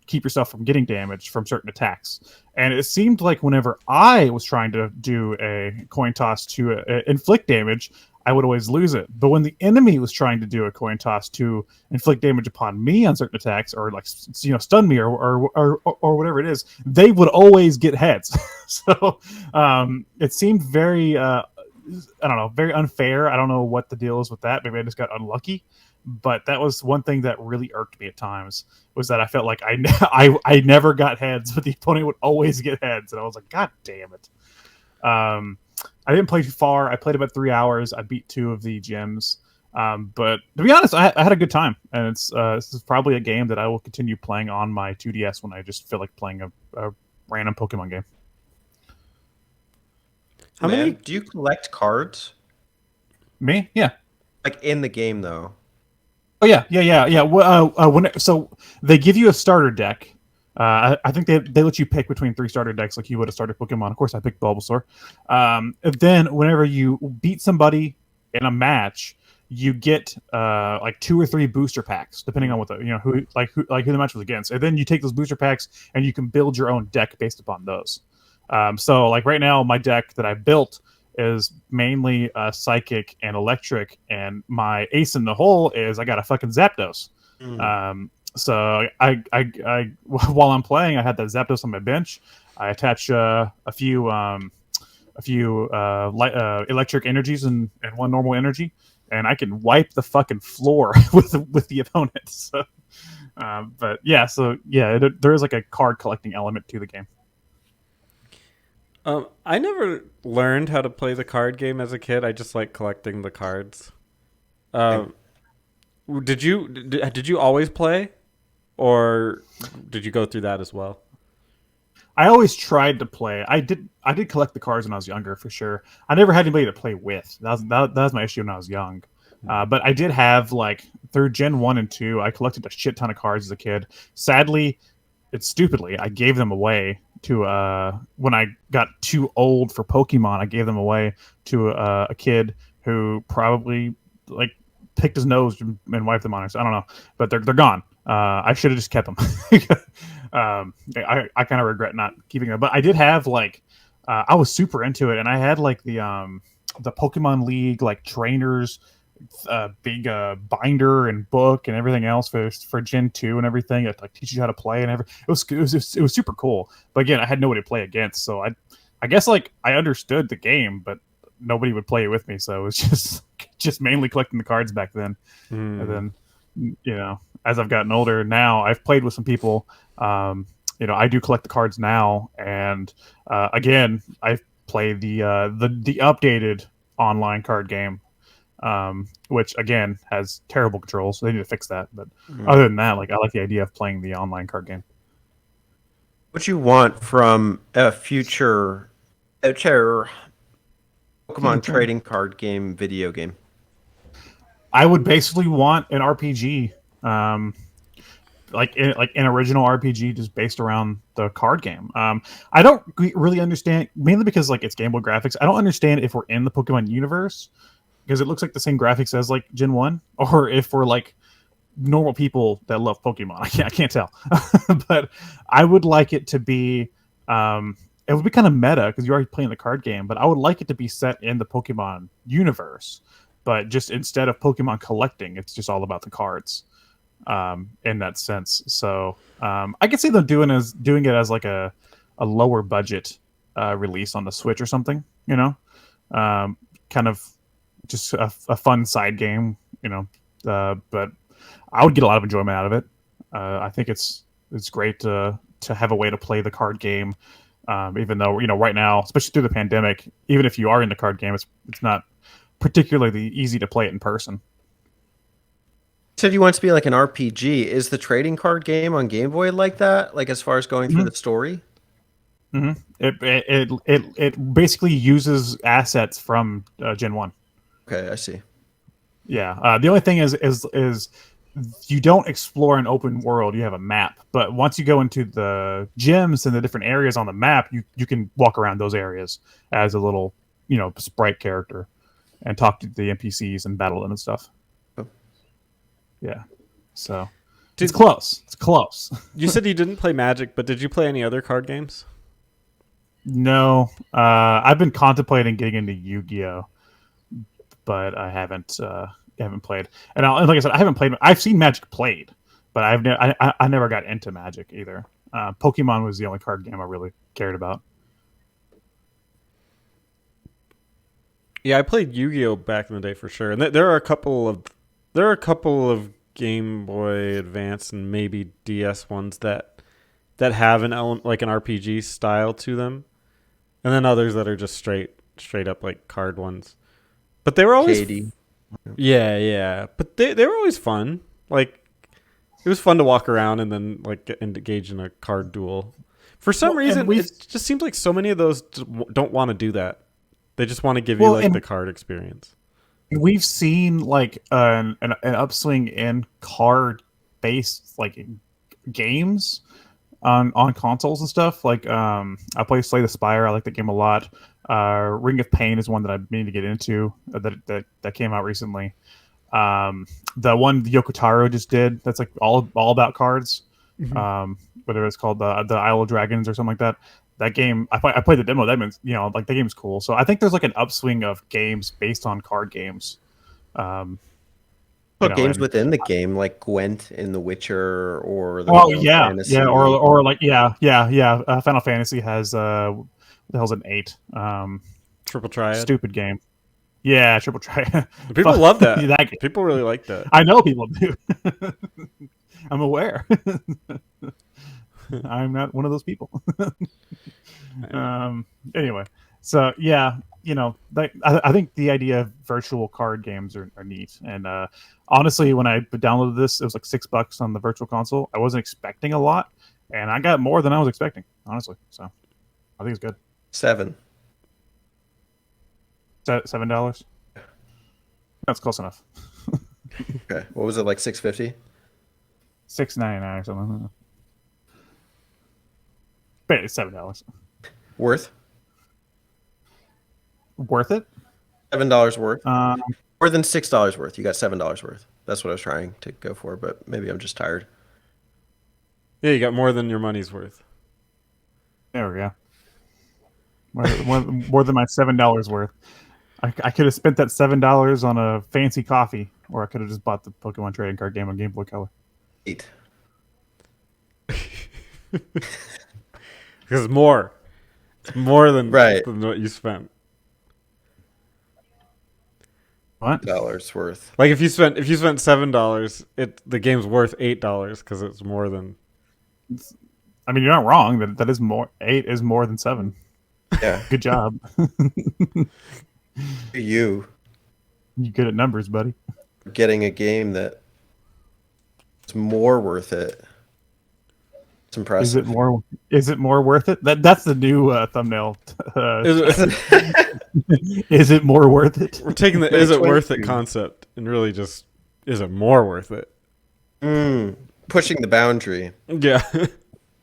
keep yourself from getting damage from certain attacks. And it seemed like whenever I was trying to do a coin toss to inflict damage, I would always lose it. But when the enemy was trying to do a coin toss to inflict damage upon me on certain attacks, or stun me or whatever it is, they would always get heads. So it seemed very very unfair. I don't know what the deal is with that. Maybe I just got unlucky. But that was one thing that really irked me at times, was that I felt like I never got heads, but the opponent would always get heads, and I was like, God damn it. I didn't play too far. I played about 3 hours. I beat 2 of the gyms. But to be honest, I had a good time, and this is probably a game that I will continue playing on my 2DS when I just feel like playing a random Pokemon game. How many do you collect cards? Me? Yeah. Like in the game, though. Oh yeah. So they give you a starter deck. I think they let you pick between 3 starter decks, like you would a starter Pokemon. Of course, I picked Bulbasaur. And then whenever you beat somebody in a match, you get like 2 or 3 booster packs, depending on what who the match was against. And then you take those booster packs and you can build your own deck based upon those. So like right now, my deck that I built is mainly psychic and electric, and my ace in the hole is I got a fucking Zapdos. So I while I'm playing, I had that Zapdos on my bench. I attach a few electric energies and 1 normal energy, and I can wipe the fucking floor with the opponent. So, there is like a card collecting element to the game. I never learned how to play the card game as a kid. I just like collecting the cards. Did you always play, or did you go through that as well? I always tried to play. I did collect the cards when I was younger, for sure. I never had anybody to play with. That was my issue when I was young. But I did have, like, through Gen 1 and 2, I collected a shit ton of cards as a kid. Sadly, stupidly, I gave them away to when I got too old for Pokemon. I gave them away to a kid who probably like picked his nose and wiped them on us. I don't know, but they're gone. I should have just kept them. I kind of regret not keeping them, but I did have like I was super into it, and I had like the Pokemon League like trainers big binder and book and everything else for Gen 2 and everything. It like teaches you how to play and everything. It was super cool. But again, I had nobody to play against, so I guess like I understood the game, but nobody would play it with me. So it was just mainly collecting the cards back then. And then as I've gotten older now, I've played with some people. I do collect the cards now, and again, I've played the updated online card game, which again has terrible controls. So they need to fix that. But other than that, like I like the idea of playing the online card game. What you want from a future Pokemon trading card game video game? I would basically want an RPG, like an original RPG, just based around the card game. I don't really understand, mainly because like it's Game Boy graphics. I don't understand if we're in the Pokemon universe because it looks like the same graphics as like Gen 1, or if we're like normal people that love Pokemon. I can't tell. But I would like it to be. It would be kind of meta because you're already playing the card game, but I would like it to be set in the Pokemon universe. But just instead of Pokemon collecting, it's just all about the cards, in that sense. So I could see them doing it as like a lower budget release on the Switch or something. Kind of just a fun side game. But I would get a lot of enjoyment out of it. I think it's great to have a way to play the card game. Even though right now, especially through the pandemic, even if you are in the card game, it's not particularly easy to play it in person. Said you want it to be like an RPG. Is the trading card game on Game Boy like that? Like as far as going through the story? Mm-hmm. It basically uses assets from Gen 1. Okay, I see. Yeah. The only thing is you don't explore an open world. You have a map, but once you go into the gyms and the different areas on the map, you can walk around those areas as a little sprite character and talk to the NPCs and battle them and stuff. Oh. Yeah. So it's close. It's close. You said you didn't play Magic, but did you play any other card games? No. I've been contemplating getting into Yu-Gi-Oh, but I haven't played. And like I said, I haven't played. I've seen Magic played, but I never got into Magic either. Pokemon was the only card game I really cared about. Yeah, I played Yu-Gi-Oh back in the day for sure, and there are a couple of Game Boy Advance and maybe DS ones that have an element like an RPG style to them, and then others that are just straight up like card ones. But they were always yeah. But they were always fun. Like it was fun to walk around and then like engage in a card duel. For some reason, it just seems like so many of those don't want to do that. They just want to give you the card experience. We've seen like an upswing in card based like games on consoles and stuff. Like I play Slay the Spire. I like that game a lot. Ring of Pain is one that I'm meaning to get into that came out recently. The one Yoko Taro just did that's like all about cards. Mm-hmm. Whether it's called the Isle of Dragons or something like that. That game, I played the demo. That means like the game's cool. So I think there's like an upswing of games based on card games. Games within the game, like Gwent in The Witcher, or Fantasy. Final Fantasy has the hell's an 8? Triple Triad. Stupid game. Yeah, Triple Triad. People love that. That people really like that. I know people do. I'm aware. I'm not one of those people. Anyway, so yeah, I think the idea of virtual card games are neat. And honestly, when I downloaded this, it was like $6 on the virtual console. I wasn't expecting a lot, and I got more than I was expecting, honestly. So I think it's good. $7. $7? That's close enough. Okay, what was it, like $6.50? $6.99 or something. But it's $7. Worth it? $7 worth. More than $6 worth. You got $7 worth. That's what I was trying to go for, but maybe I'm just tired. Yeah, you got more than your money's worth. There we go. More than my $7 worth. I could have spent that $7 on a fancy coffee, or I could have just bought the Pokemon trading card game on Game Boy Color. 8. Because more. It's more than, Right. than what you spent. What? Dollars worth. Like if you spent $7, the game's worth $8 because it's more than. I mean, you're not wrong. That is more. 8 is more than 7. Yeah. Good job. You You're good at numbers, buddy. getting a game that is more worth it. It's impressive. Is it more worth it? That's the new thumbnail. Is it more worth it? We're taking the "is it worth it" concept and really just is it more worth it? Pushing the boundary Yeah.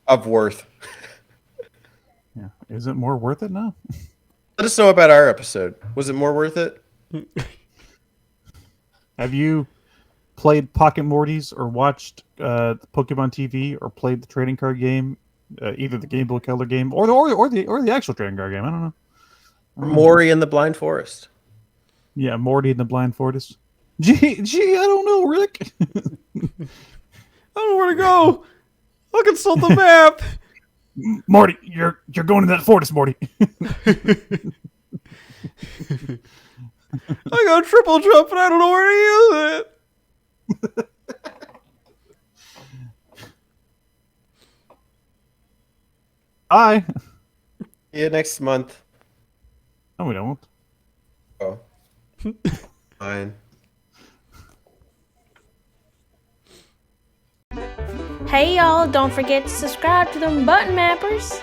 of worth. Yeah. Is it more worth it now? Let us know about our episode. Was it more worth it? Have you played Pocket Mortys or watched Pokemon TV or played the trading card game, either the Game Boy Color game or the actual trading card game? I don't know. Mori and the Blind Forest. Yeah, Morty and the Blind Forest. Gee, I don't know, Rick. I don't know where to go. I'll consult the map. Morty, you're going to that forest, Morty. I got a triple jump and I don't know where to use it. Bye. See you next month. No, we don't. Oh. Fine. Hey y'all, don't forget to subscribe to them Button Mappers.